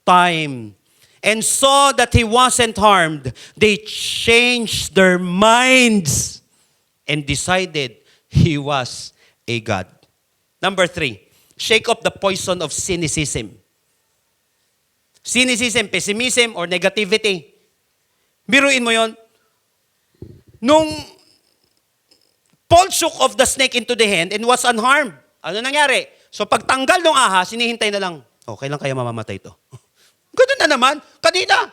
time and saw that he wasn't harmed, they changed their minds and decided he was a god. Number 3, shake off the poison of cynicism. Cynicism, pessimism, or negativity. Biruin mo yon. Nung Paul shook off the snake into the hand and was unharmed, ano nangyari? So pagtanggal ng ahas, hinihintay na lang, kailan kaya mamamatay ito? Ganun na naman. Kanina,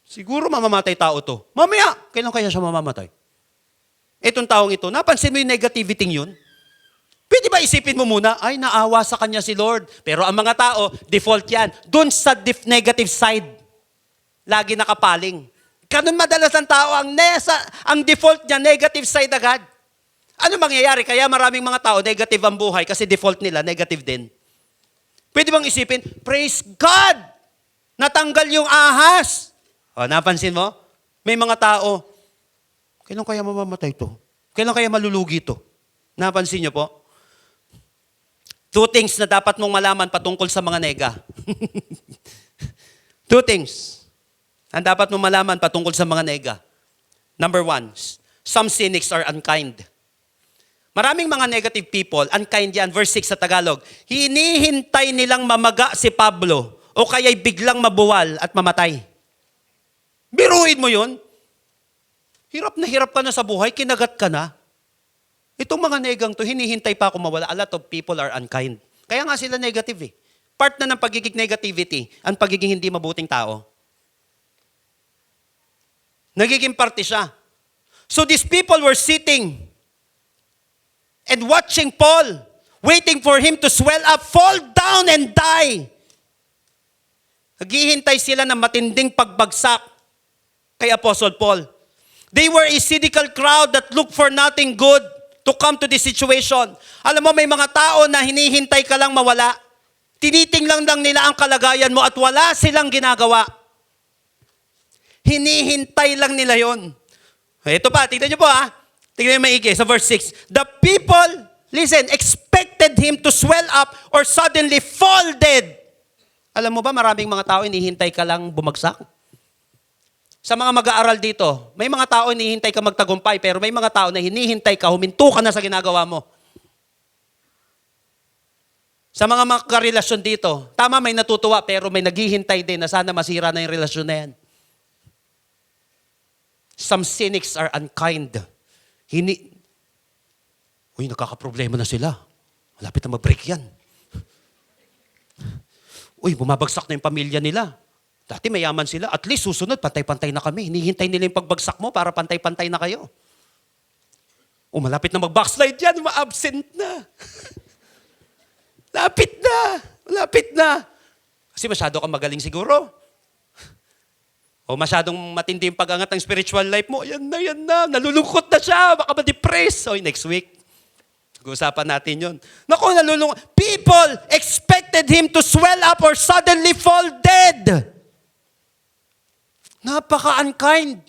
siguro mamamatay tao to. Mamaya, kailan kaya siya mamamatay? Itong taong ito, napansin mo yung negativity yun? Pwede ba isipin mo muna, ay naawa sa kanya si Lord. Pero ang mga tao, default yan. Doon sa negative side, lagi nakapaling. Ganun madalas ang tao, ang default niya, negative side agad. Ano mangyayari? Kaya maraming mga tao, negative ang buhay kasi default nila, negative din. Pwede bang isipin, praise God! Natanggal yung ahas. Napansin mo? May mga tao, kailan kaya mamamatay to? Kailan kaya malulugi to? Napansin niyo po? 2 things na dapat mong malaman patungkol sa mga nega. 2 things ang dapat mong malaman patungkol sa mga nega. Number 1, some cynics are unkind. Maraming mga negative people, unkind yan. Verse 6 sa Tagalog, hinihintay nilang mamaga si Pablo o kaya'y biglang mabuwal at mamatay. Biruin mo yun. Hirap ka na sa buhay, kinagat ka na. Itong mga negang to, hinihintay pa ako mawala. A lot of people are unkind. Kaya nga sila negative eh. Part na ng pagiging negativity, ang pagiging hindi mabuting tao. Nagiging parte siya. So these people were sitting and watching Paul, waiting for him to swell up, fall down and die. Naghihintay sila ng matinding pagbagsak kay Apostle Paul. They were a cynical crowd that looked for nothing good to come to this situation. Alam mo, may mga tao na hinihintay ka lang mawala. Tinitingnan lang nila ang kalagayan mo at wala silang ginagawa. Hinihintay lang nila yon. Ito pa, tignan nyo po ha. Tignan nyo maigi sa verse 6. The people, listen, expected him to swell up or suddenly fall dead. Alam mo ba, maraming mga tao hinihintay ka lang bumagsak? Sa mga mag-aaral dito, may mga tao hinihintay ka magtagumpay, pero may mga tao na hinihintay ka, huminto ka na sa ginagawa mo. Sa mga magkarelasyon dito, tama may natutuwa, pero may naghihintay din na sana masira na yung relasyon na yan. Some cynics are unkind. Uy, nakakaproblema na sila. Malapit na mag-break yan. Uy, bumabagsak na yung pamilya nila. Dati mayaman sila. At least susunod, pantay-pantay na kami. Hinihintay nila yung pagbagsak mo para pantay-pantay na kayo. O malapit na mag-backslide yan, ma-absent na. Malapit na. Kasi masyado kang magaling siguro. O masyadong matindi yung pag-angat ng spiritual life mo. Yan na. Nalulungkot na siya. Baka ma-depress. O next week. Pag-uusapan natin yun. Naku, nalulungkot. People expected him to swell up or suddenly fall dead. Napaka-unkind.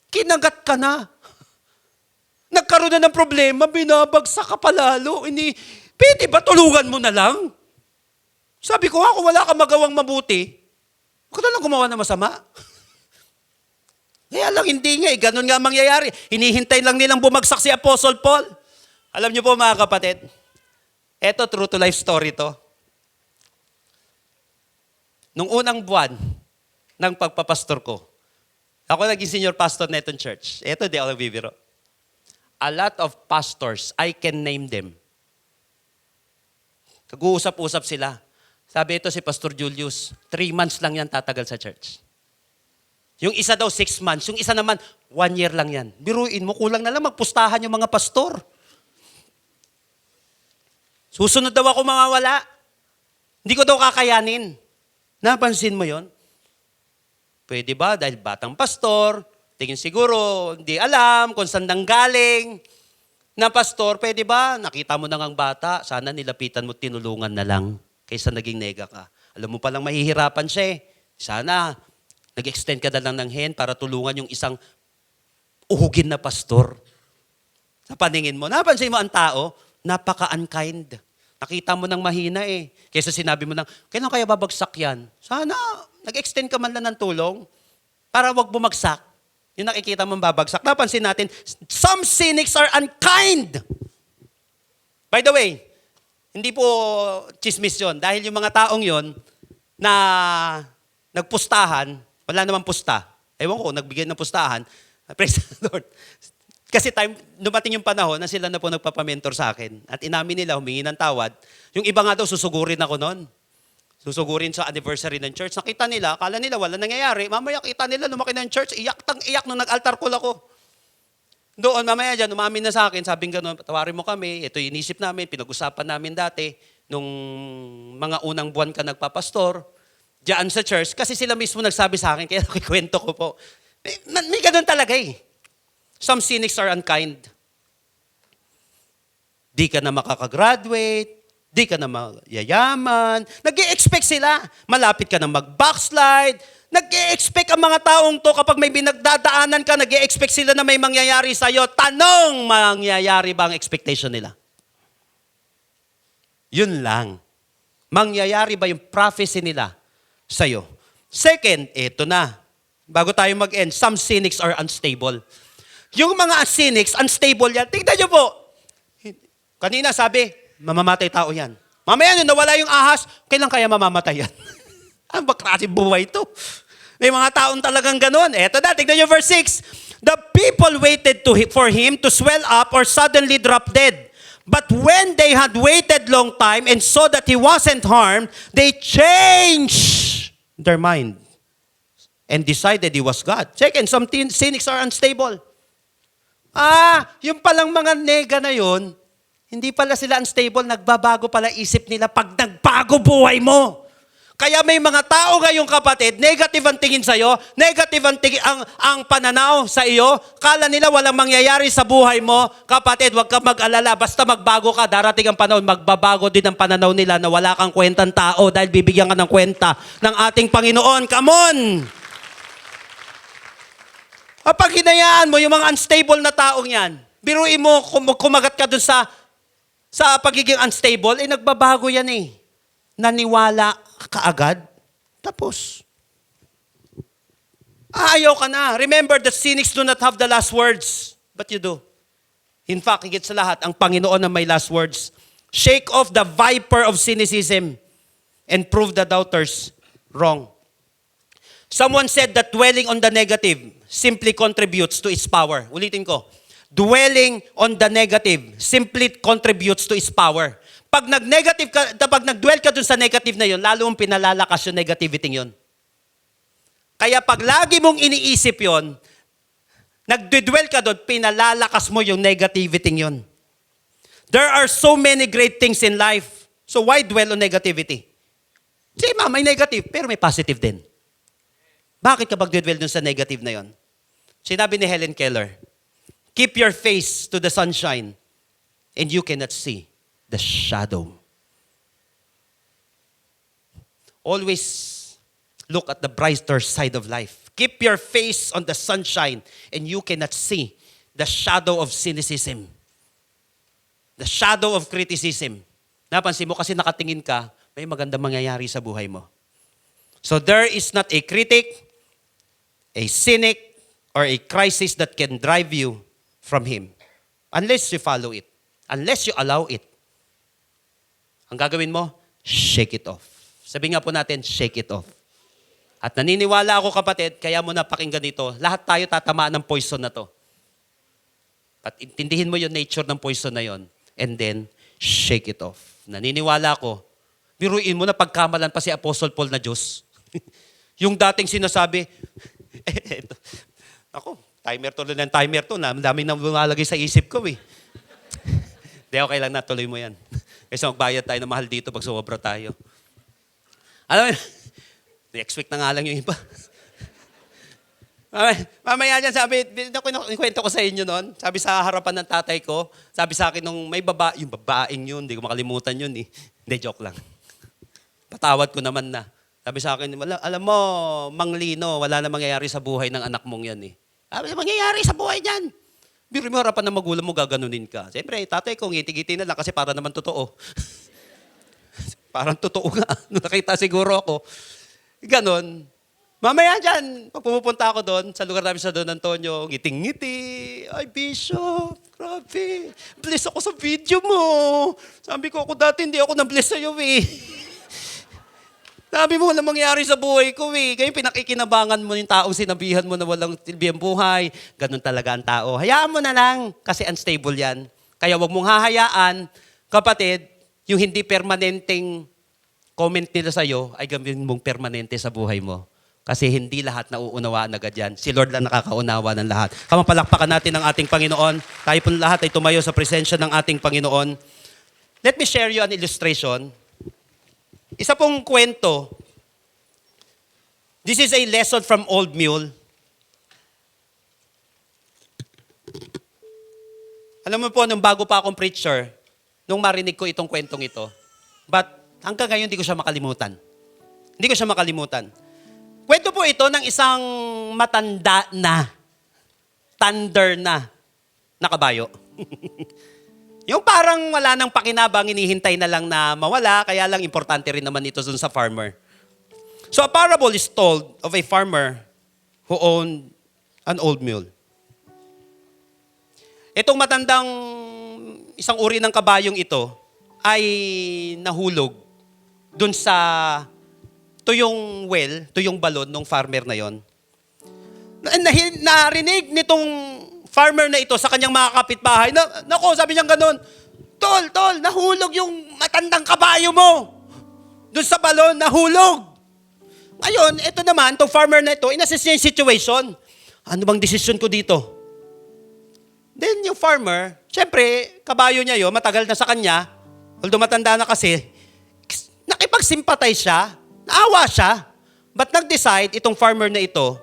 Kinagat ka na. Nagkaroon na ng problema, binabagsak ka palalo. Pwede ba tulungan mo na lang? Sabi ko kung wala ka magawang mabuti, huwag ka na lang gumawa na masama. Kaya lang, hindi nga ganun nga mangyayari. Hinihintay lang nilang bumagsak si Apostle Paul. Alam niyo po mga kapatid, eto true to life story to. Nung unang buwan ng pagpapastor ko, ako naging senior pastor na itong church. Eto, di ako nagbibiro. A lot of pastors, I can name them. Kag-uusap-usap sila. Sabi ito si Pastor Julius, 3 months lang yan tatagal sa church. Yung isa daw 6 months, yung isa naman 1 year lang yan. Biruin mo, kulang na lang magpustahan yung mga pastor. Susunod daw ako mawawala. Hindi ko daw kakayanin. Napansin mo yon? Pwede ba? Dahil batang pastor, tingin siguro, hindi alam kung saan nanggaling. Na pastor, pwede ba? Nakita mo na ngang bata, sana nilapitan mo, tinulungan na lang kaysa naging nega ka. Alam mo palang mahihirapan siya eh. Sana, nag-extend ka na lang ng hand para tulungan yung isang uhugin na pastor. Sa paningin mo, napansin mo ang tao, napaka-unkind. Nakita mo nang mahina eh. Kaysa sinabi mo nang, kailan kaya babagsak yan? Sana, nag-extend ka man lang ng tulong para wag bumagsak. Yung nakikita mong babagsak. Napansin natin, some cynics are unkind. By the way, hindi po chismis yun. Dahil yung mga taong yun na nagpustahan, wala namang pusta. Ewan ko, nagbigay ng pustahan. Praise the Lord. Kasi dumating yung panahon na sila na po nagpapamentor sa akin. At inamin nila, humingi ng tawad. Yung iba nga daw, susugurin ako noon. Susugurin sa anniversary ng church. Nakita nila, akala nila wala nangyayari. Mamaya kita nila, lumaki na yung church. Iyak nung nag-altar call ako. Doon, mamaya dyan, umamin na sa akin. Sabing gano'n, tawarin mo kami. Ito yung inisip namin, pinag-usapan namin dati. Nung mga unang buwan ka nagpapastor. Diyan sa church. Kasi sila mismo nagsabi sa akin, kaya nakikwento ko po. May ganun talaga eh. Some cynics are unkind. Di ka na makakagraduate, di ka na mayayaman. Nag-i-expect sila. Malapit ka na mag-backslide. Nag-i-expect ang mga taong to kapag may binagdadaanan ka, nag-i-expect sila na may mangyayari sa'yo. Tanong, mangyayari ba ang expectation nila? Yun lang. Mangyayari ba yung prophecy nila sa'yo? Second, eto na. Bago tayo mag-end, some cynics are unstable. Yung mga cynics, unstable yan. Tingnan nyo po. Kanina sabi, mamamatay tao yan. Mamaya nyo, nawala yung ahas, kailan kaya mamamatay yan? Ano ba klase buhay to? May mga taon talagang ganun. Eto na, tignan nyo verse 6. The people waited for him to swell up or suddenly drop dead. But when they had waited long time and saw that he wasn't harmed, they changed their mind and decided he was God. Second, some cynics are unstable. Yung palang mga nega na yun, hindi pala sila unstable, nagbabago pala isip nila pag nagbago buhay mo. Kaya may mga tao ngayong kapatid, negative ang tingin sa'yo, negative ang pananaw sa iyo, kala nila walang mangyayari sa buhay mo. Kapatid, huwag ka mag-alala, basta magbago ka, darating ang panahon, magbabago din ang pananaw nila na wala kang kwentang tao dahil bibigyan ka ng kwenta ng ating Panginoon. Come on! Kapag hinayaan mo yung mga unstable na taong yan, biruin mo, kumagat ka dun sa pagiging unstable, nagbabago yan eh. Naniwala ka agad, tapos. Ayaw ka na. Remember, the cynics do not have the last words, but you do. In fact, higit sa lahat, ang Panginoon ang may last words. Shake off the viper of cynicism and prove the doubters wrong. Someone said that dwelling on the negative simply contributes to its power. Ulitin ko. Dwelling on the negative simply contributes to its power. Pag nag-dwell ka dun sa negative na yun, lalo mong pinalalakas yung negativity yun. Kaya pag lagi mong iniisip yun, nag-dwell ka dun, pinalalakas mo yung negativity yun. There are so many great things in life. So why dwell on negativity? Sige may negative, pero may positive din. Bakit ka mag-dwell dun sa negative na yun? Sinabi ni Helen Keller, keep your face to the sunshine and you cannot see the shadow. Always look at the brighter side of life. Keep your face on the sunshine and you cannot see the shadow of cynicism. The shadow of criticism. Napansin mo kasi nakatingin ka, may magandang mangyayari sa buhay mo. So there is not a critic, a cynic, or a crisis that can drive you from Him. Unless you follow it. Unless you allow it. Ang gagawin mo, shake it off. Sabi nga po natin, shake it off. At naniniwala ako kapatid, kaya mo napakinggan ito, lahat tayo tatamaan ng poison na to. At intindihin mo yung nature ng poison na yon, and then, shake it off. Naniniwala ako, biruin mo na pagkamalan pa si Apostle Paul na Diyos. Yung dating sinasabi, ako, timer to, daming na lumalagay sa isip ko eh. Hindi, okay lang na, tuloy mo yan. Kasi magbayad tayo na mahal dito pag sumobra tayo. Alam mo, next week na nga lang yung iba. Mamaya dyan, sabi, kwento ko sa inyo noon, sabi sa harapan ng tatay ko, sabi sa akin nung may yung babaeng yun, hindi ko makalimutan yun eh. Hindi, joke lang. Patawad ko naman na. Sabi sa akin, alam mo, Mang Lino, wala na mangyayari sa buhay ng anak mong yan eh. Sabi, mangyayari sa buhay niyan. Biro mo harapan ng magulang mo, gaganunin ka. Siyempre, tatay ko, ngiti-ngiti na lang kasi para naman totoo. Parang totoo nga. Nakita siguro ako. Ganon. Mamaya dyan, pag pumupunta ako doon, sa lugar namin sa Don Antonio, ngiting-ngiti. Ay, Bishop, grabe. Bless ako sa video mo. Sabi ko, ako dati hindi ako na-bless sa'yo eh. Sabi mo, walang mangyari sa buhay ko eh. Kaya pinakikinabangan mo yung taong sinabihan mo na walang silbihang buhay. Ganon talaga ang tao. Hayaan mo na lang, kasi unstable yan. Kaya wag mong hahayaan, kapatid, yung hindi permanenteng comment nila sa'yo, ay gawin mong permanente sa buhay mo. Kasi hindi lahat nauunawaan agad yan. Si Lord lang nakakaunawa ng lahat. Kamapalakpakan natin ang ating Panginoon. Tayo po lahat ay tumayo sa presensya ng ating Panginoon. Let me share you an illustration. Isa pong kwento. This is a lesson from Old Mule. Alam mo po, nung bago pa akong preacher, nung marinig ko itong kwentong ito, but hanggang ngayon hindi ko siya makalimutan. Hindi ko siya makalimutan. Kwento po ito ng isang matanda na, thunder na kabayo. Yung parang wala nang pakinabang, hinihintay na lang na mawala, kaya lang importante rin naman ito dun sa farmer. So a parable is told of a farmer who owned an old mule. Itong matandang isang uri ng kabayong ito ay nahulog dun sa yung well, to yung balon ng farmer na yon. Narinig nitong farmer na ito sa kanyang mga kapitbahay. Nako, sabi niya ganun, Tol, nahulog yung matandang kabayo mo. Doon sa balon, nahulog. Ngayon, ito naman, itong farmer na ito, inassess niya yung situation. Ano bang desisyon ko dito? Then yung farmer, syempre, kabayo niya yun, matagal na sa kanya, although matanda na kasi, nakipag-sympathize siya, naawa siya, but nag-decide itong farmer na ito,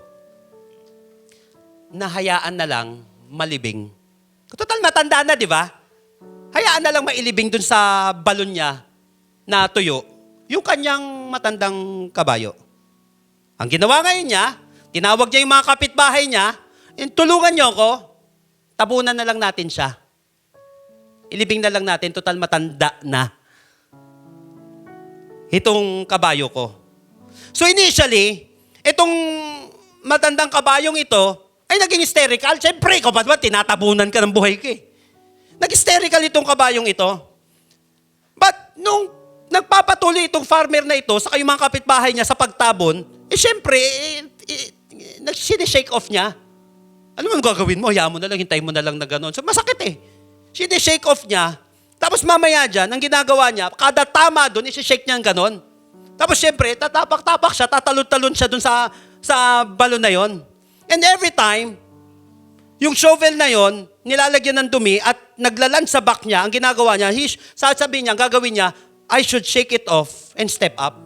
na hayaan na lang malibing. Total matanda na, di ba? Hayaan na lang mailibing dun sa balon niya na tuyo, yung kanyang matandang kabayo. Ang ginawa ngayon niya, tinawag niya yung mga kapitbahay niya, tulungan niyo ako, tabunan na lang natin siya. Ilibing na lang natin, total matanda na itong kabayo ko. So initially, itong matandang kabayong ito, ay naging hysterical. Siyempre, ikaw ba tinatabunan ka ng buhay ko eh. Nag-hysterical itong kabayong ito. But nung nagpapatuloy itong farmer na ito sa yung mga kapitbahay niya sa pagtabon, siyempre, sinishake off niya. Ano mo gagawin mo? Hayaan mo na lang, hintayin mo na lang na gano'n. So masakit eh. Sinishake off niya. Tapos mamaya dyan, ang ginagawa niya, kada tama doon, isi-shake niya gano'n. Tapos siyempre, tatapak-tapak siya, tatalon-talon siya doon sa balon na yon. And every time, yung shovel na yon, nilalagyan ng dumi at naglalan sa back niya, ang ginagawa niya, sasabihin niya, gagawin niya, I should shake it off and step up.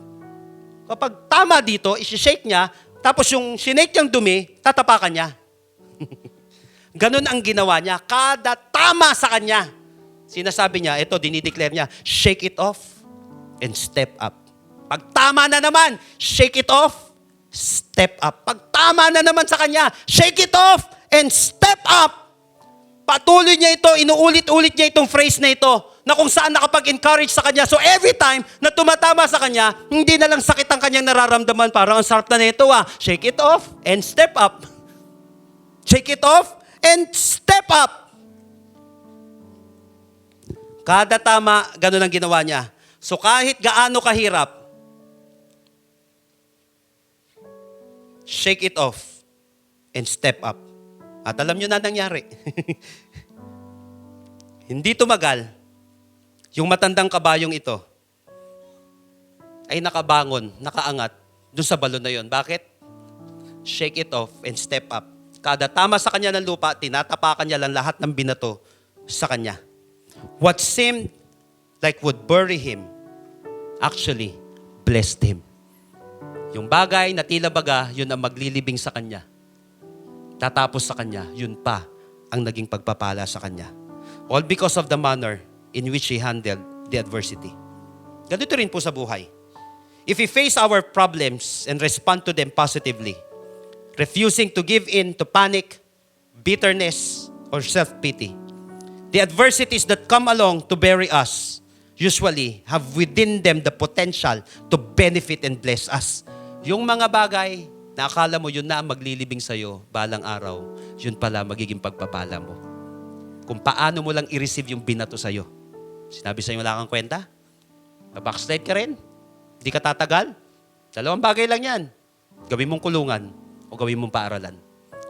Kapag tama dito, isi-shake niya, tapos yung sinake niyang dumi, tatapakan niya. Ganon ang ginawa niya. Kada tama sa kanya, sinasabi niya, ito, dinideclare niya, shake it off and step up. Pag tama na naman, shake it off, step up. Pag tama na naman sa kanya, shake it off and step up. Patuloy niya ito, inuulit-ulit niya itong phrase na ito, na kung saan nakapag-encourage sa kanya. So every time na tumatama sa kanya, hindi na lang sakit ang kanyang nararamdaman. Parang ang sarap na nito Shake it off and step up. Shake it off and step up. Kada tama, ganun ang ginawa niya. So kahit gaano kahirap, shake it off and step up. At alam nyo na nangyari. Hindi tumagal, yung matandang kabayong ito ay nakabangon, nakaangat dun sa balon na yon. Bakit? Shake it off and step up. Kada tama sa kanya ng lupa, tinatapakan niya lang lahat ng binato sa kanya. What seemed like would bury him actually blessed him. Yung bagay na tila baga, yun ang maglilibing sa kanya. Tatapos sa kanya, yun pa ang naging pagpapala sa kanya. All because of the manner in which he handled the adversity. Ganito rin po sa buhay. If we face our problems and respond to them positively, refusing to give in to panic, bitterness, or self-pity, the adversities that come along to bury us usually have within them the potential to benefit and bless us. Yung mga bagay na akala mo yun na ang maglilibing sa'yo balang araw, yun pala magiging pagpapala mo. Kung paano mo lang i-receive yung binato sa'yo. Sinabi sa'yo wala kang kwenta? Backslide ka rin? Hindi ka tatagal? Dalawang bagay lang yan. Gawin mong kulungan o gawin mong paaralan.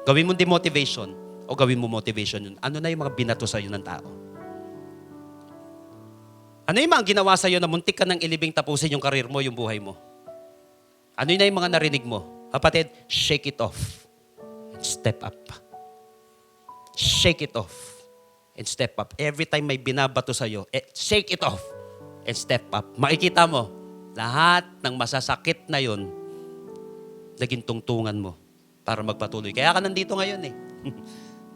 Gawin mong demotivation o gawin mong motivation yun. Ano na yung mga binato sa'yo ng tao? Ano yung mga ginawa sa'yo na muntik ka nang ilibing tapusin yung karir mo, yung buhay mo? Ano na yung mga narinig mo? Kapatid, shake it off and step up. Shake it off and step up. Every time may binabato sa'yo, shake it off and step up. Makikita mo, lahat ng masasakit na yun, naging tungtungan mo para magpatuloy. Kaya ka nandito ngayon eh.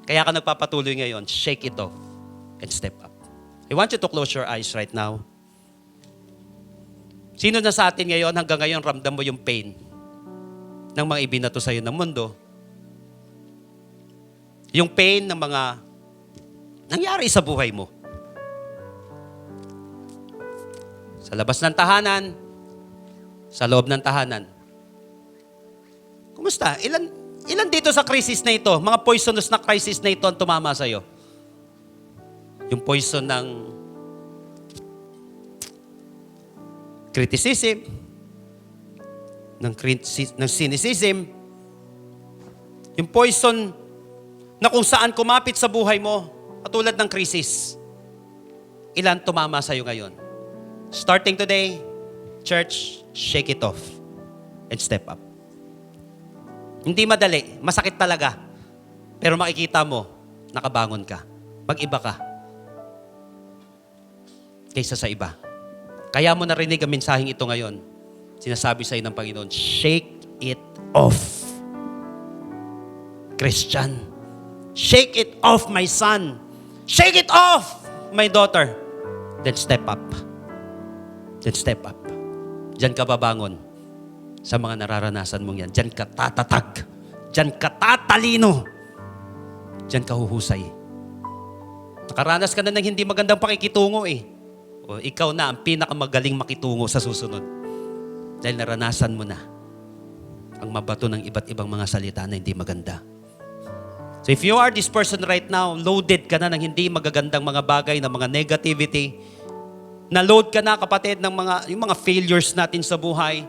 Kaya ka nagpapatuloy ngayon. Shake it off and step up. I want you to close your eyes right now. Sino na sa atin ngayon, hanggang ngayon, ramdam mo yung pain ng mga ibinato sa'yo ng mundo? Yung pain ng mga nangyari sa buhay mo. Sa labas ng tahanan, sa loob ng tahanan. Kumusta? Ilan dito sa crisis na ito, mga poisonous na crisis na ito ang tumama sa'yo? Yung poison ng criticism, ng cynicism, yung poison na kung saan kumapit sa buhay mo, katulad ng krisis. Ilan tumama sa'yo ngayon? Starting today, church, shake it off and step up. Hindi madali, masakit talaga. Pero makikita mo, nakabangon ka. Mag-iba ka kaysa sa iba. Kaya mo narinig ang mensaheng ito ngayon. Sinasabi sa'yo ng Panginoon, shake it off. Christian, shake it off, my son. Shake it off, my daughter. Then step up. Then step up. Diyan ka babangon sa mga nararanasan mong yan. Diyan ka tatatag. Diyan ka tatalino. Diyan ka huhusay. Nakaranas ka na ng hindi magandang pakikitungo eh. O ikaw na ang pinakamagaling makitungo sa susunod. Dahil naranasan mo na ang mabato ng iba't ibang mga salita na hindi maganda. So if you are this person right now, loaded ka na ng hindi magagandang mga bagay, ng mga negativity, na-load ka na kapatid ng yung mga failures natin sa buhay,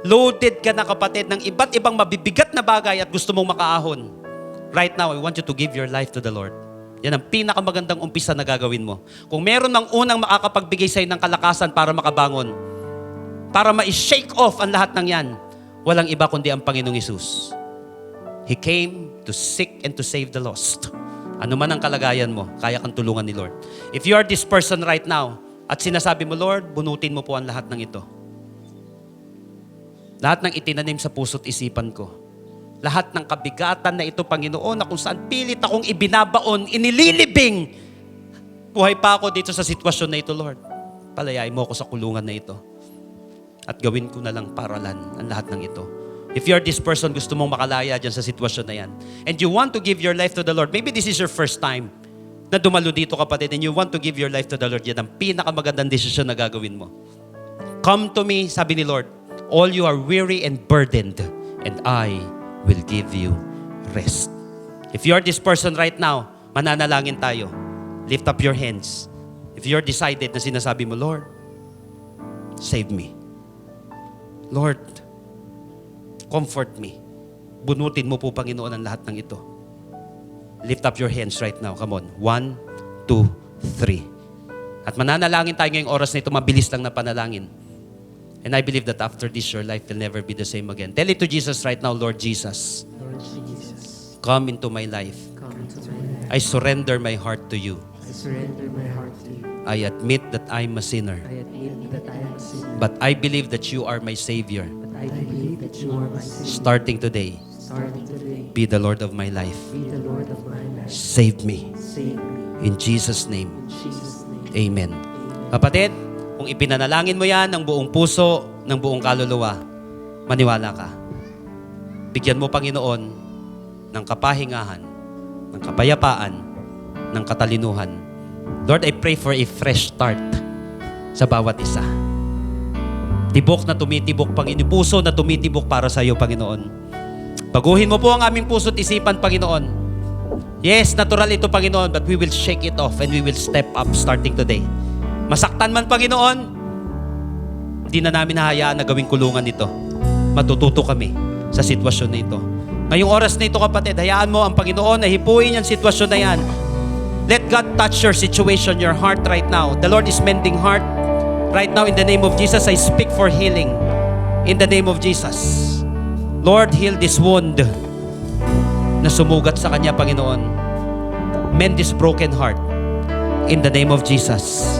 loaded ka na kapatid ng iba't ibang mabibigat na bagay at gusto mong makaahon. Right now, I want you to give your life to the Lord. Yan ang pinakamagandang umpisa na gagawin mo. Kung meron mang unang makakapagbigay sa'yo ng kalakasan para makabangon, para ma-shake off ang lahat ng yan, walang iba kundi ang Panginoong Hesus. He came to seek and to save the lost. Ano man ang kalagayan mo, kaya kang tulungan ni Lord. If you are this person right now, at sinasabi mo, Lord, bunutin mo po ang lahat ng ito. Lahat ng itinanim sa puso't isipan ko. Lahat ng kabigatan na ito, Panginoon, na kung saan pilit akong ibinabaon, inililibing. Buhay pa ako dito sa sitwasyon na ito, Lord. Palayain mo ako sa kulungan na ito. At gawin ko na lang paralan ang lahat ng ito. If you're this person, gusto mong makalaya dyan sa sitwasyon na yan, and you want to give your life to the Lord, maybe this is your first time na dumalo dito kapatid, and you want to give your life to the Lord, yan ang pinakamagandang desisyon na gagawin mo. Come to me, sabi ni Lord, all you are weary and burdened, and I will give you rest. If you're this person right now, mananalangin tayo. Lift up your hands. If you're decided na sinasabi mo, Lord, save me. Lord, comfort me. Bunutin mo po, Panginoon, ang lahat ng ito. Lift up your hands right now. Come on. 1, 2, 3. At mananalangin tayo ngayong oras na ito. Mabilis lang na panalangin. And I believe that after this, your life will never be the same again. Tell it to Jesus right now, Lord Jesus. Lord Jesus, Come into my life. come into my life. I surrender my heart to you. I surrender my heart to you. I admit that I'm a sinner. I admit that I am a sinner, But I believe that you are my Savior. but I believe that you are my Savior. Starting today, Starting today, be the Lord of my life. be the Lord of my life. Save me. Save me. In Jesus' name, In Jesus' name. Amen. Kapatid, kung ipinanalangin mo yan ng buong puso, ng buong kaluluwa, maniwala ka. Bigyan mo, Panginoon, ng kapahingahan, ng kapayapaan, ng katalinuhan. Lord, I pray for a fresh start sa bawat isa. Tibok na tumitibok, Panginoon. Puso na tumitibok para sa iyo, Panginoon. Baguhin mo po ang aming puso't isipan, Panginoon. Yes, natural ito, Panginoon, but we will shake it off and we will step up starting today. Masaktan man, Panginoon, hindi na namin hahayaan na gawing kulungan ito. Matututo kami sa sitwasyon na ito. Ngayong oras na ito, kapatid, hayaan mo ang Panginoon na hipuin yung sitwasyon na yan. Let God touch your situation, your heart right now. The Lord is mending heart. Right now, in the name of Jesus, I speak for healing. In the name of Jesus. Lord, heal this wound na sumugat sa Kanya, Panginoon. Mend this broken heart. In the name of Jesus.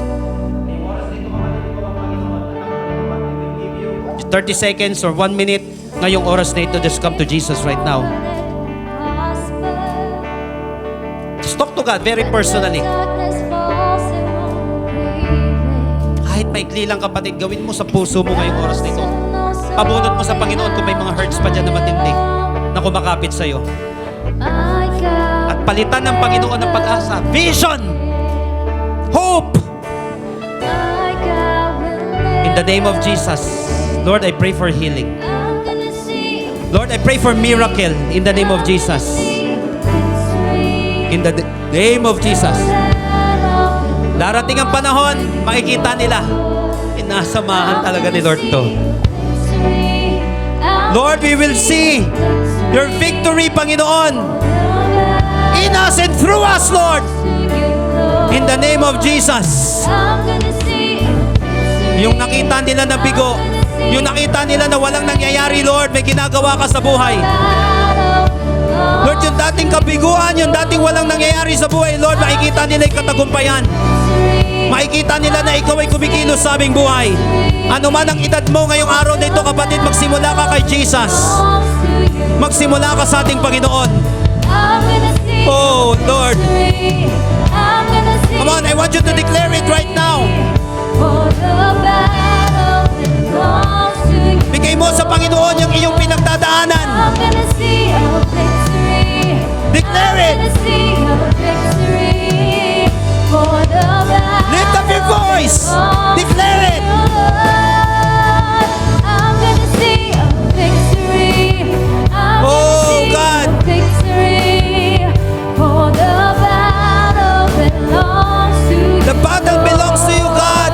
30 seconds or 1 minute, ngayong oras na ito, just come to Jesus right now. Just talk to God very personally. Kahit maikli lang, kapatid, gawin mo sa puso mo ngayong oras na ito. Pabunot mo sa Panginoon kung may mga hurts pa dyan na matindi na kumakapit sa'yo. At palitan ng Panginoon ng pag-asa, vision, hope. In the name of Jesus, Lord, I pray for healing. Lord, I pray for miracle in the name of Jesus. In the name of Jesus. Darating ang panahon, makikita nila. Inasamahan talaga ni Lord to. Lord, we will see your victory, Panginoon, in us and through us, Lord. In the name of Jesus. Yung nakita nila na bigo, yung nakita nila na walang nangyayari, Lord, may ginagawa ka sa buhay. Lord, yung dating kabiguan, yung dating walang nangyayari sa buhay, Lord, makikita nila yung katagumpayan. Makikita nila na ikaw ay kumikilos sa aming buhay. Ano man ang edad mo ngayong araw na ito, kapatid, magsimula ka kay Jesus. Magsimula ka sa ating Panginoon. Oh, Lord. Come on, I want you to declare it right now. Bigay mo sa Panginoon yung iyong pinagdadaanan. Declare it. Lift up your voice. Declare it. Oh, God. The battle belongs to you, God.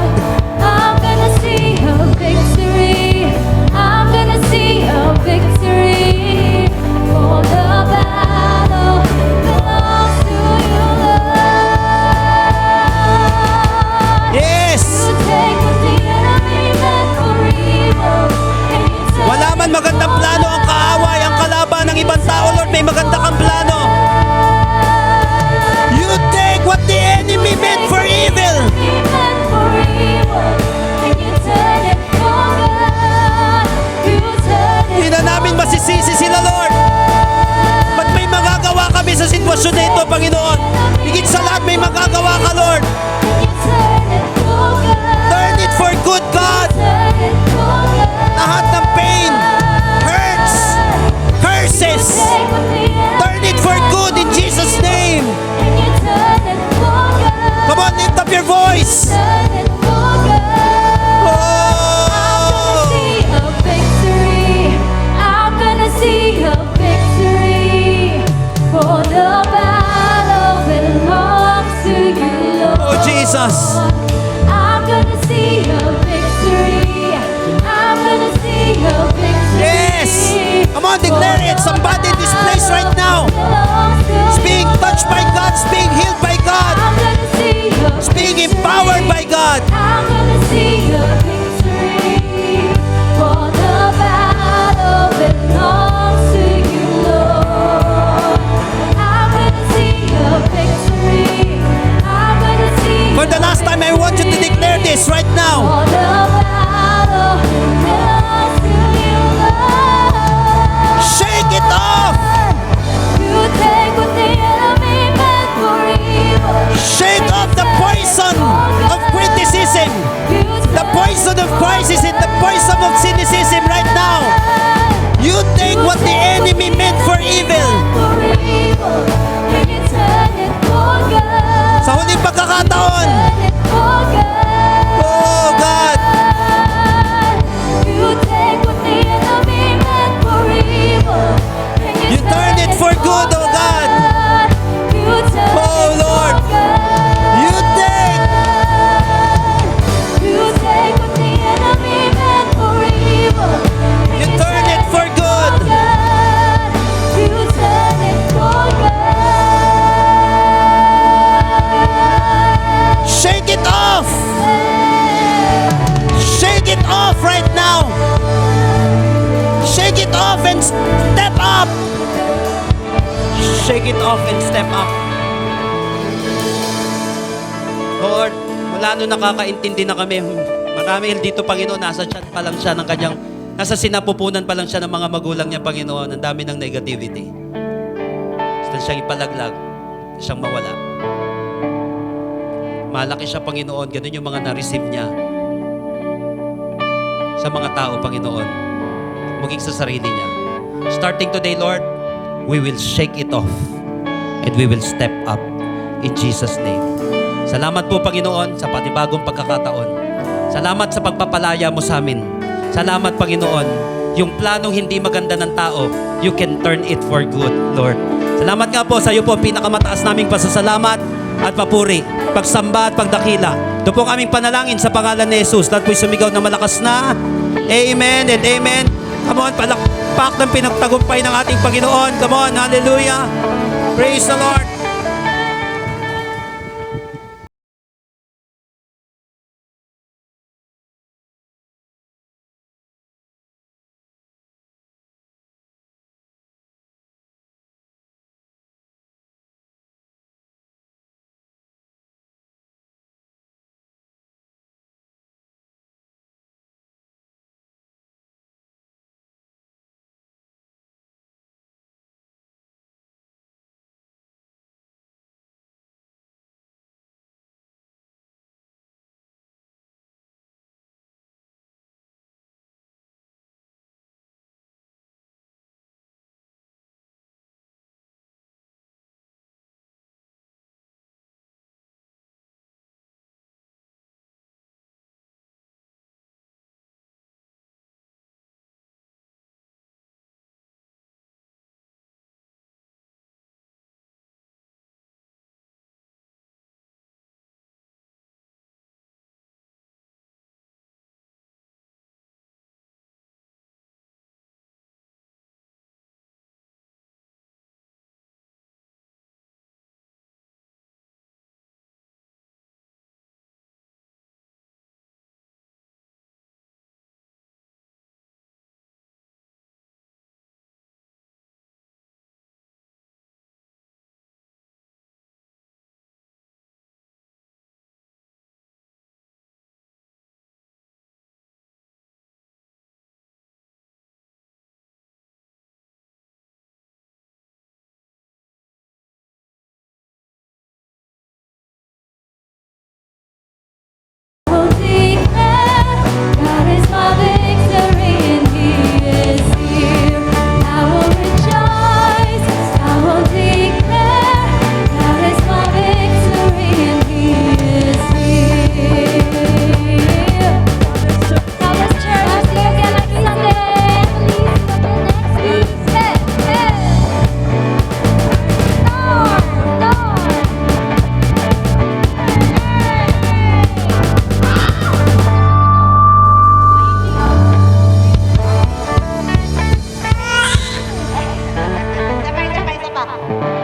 I'm gonna see a victory. I'm gonna see a victory. For the battle belongs to you, Lord. Yes. You take what the enemy meant for evil, and you turn Wala man magandang plano ang kaaway, ang kalaban ng ibang tao, Lord, may maganda kang plano. You take what the enemy meant for evil. Hindi na namin masisisi sila, Lord. Ba't may magagawa kami sa sitwasyon na ito, Panginoon? Higit sa lahat, may magagawa ka, Lord. Turn it for good, God. Lahat ng pain, hurts, curses, turn it for good in Jesus' name. Come on, lift up your voice. Oh, oh Jesus. I'm gonna see a victory. I'm gonna see a victory. Yes. Come on, declare it. Somebody in this place right now is being touched by God, is being healed by God, is being empowered by God. I'm gonna see a victory. For the battle belongs to you, Lord. I'm gonna see a victory. I'm gonna see. For the last time, I want you to declare this right now. For the battle belongs to you, Lord. Shake it off. You take what the enemy meant for evil. Shake off the poison of criticism, the poison of crisis, and the poison of cynicism right now. You take what the enemy meant for evil. Sa huling pagkakataon, oh God, you turn it for good, oh God. Oh Lord, you take. You turn it for good. Shake it off. Shake it off right now. Shake it off and step up. Shake it off and step up. Lord, wala nung nakakaintindi na kami. Marami dito, Panginoon, nasa chat pa lang siya ng kanyang, nasa sinapupunan pa lang siya ng mga magulang niya, Panginoon. Ang dami ng negativity. Gusto siyang ipalaglag. Gusto siyang mawala. Malaki siya, Panginoon. Ganun yung mga na-receive niya sa mga tao, Panginoon. Maging sa sarili niya. Starting today, Lord, we will shake it off and we will step up in Jesus' name. Salamat po, Panginoon, sa panibagong pagkakataon. Salamat sa pagpapalaya mo sa amin. Salamat, Panginoon. Yung planong hindi maganda ng tao, you can turn it for good, Lord. Salamat nga po sa iyo po, pinakamataas naming pasasalamat at papuri, pagsamba at pagdakila. Ito po ang aming panalangin sa pangalan ni Jesus. Lahat po'y sumigaw na malakas na Amen and Amen. Come on, palakpak ng pinagtagumpay ng ating Panginoon. Come on, hallelujah. Praise the Lord.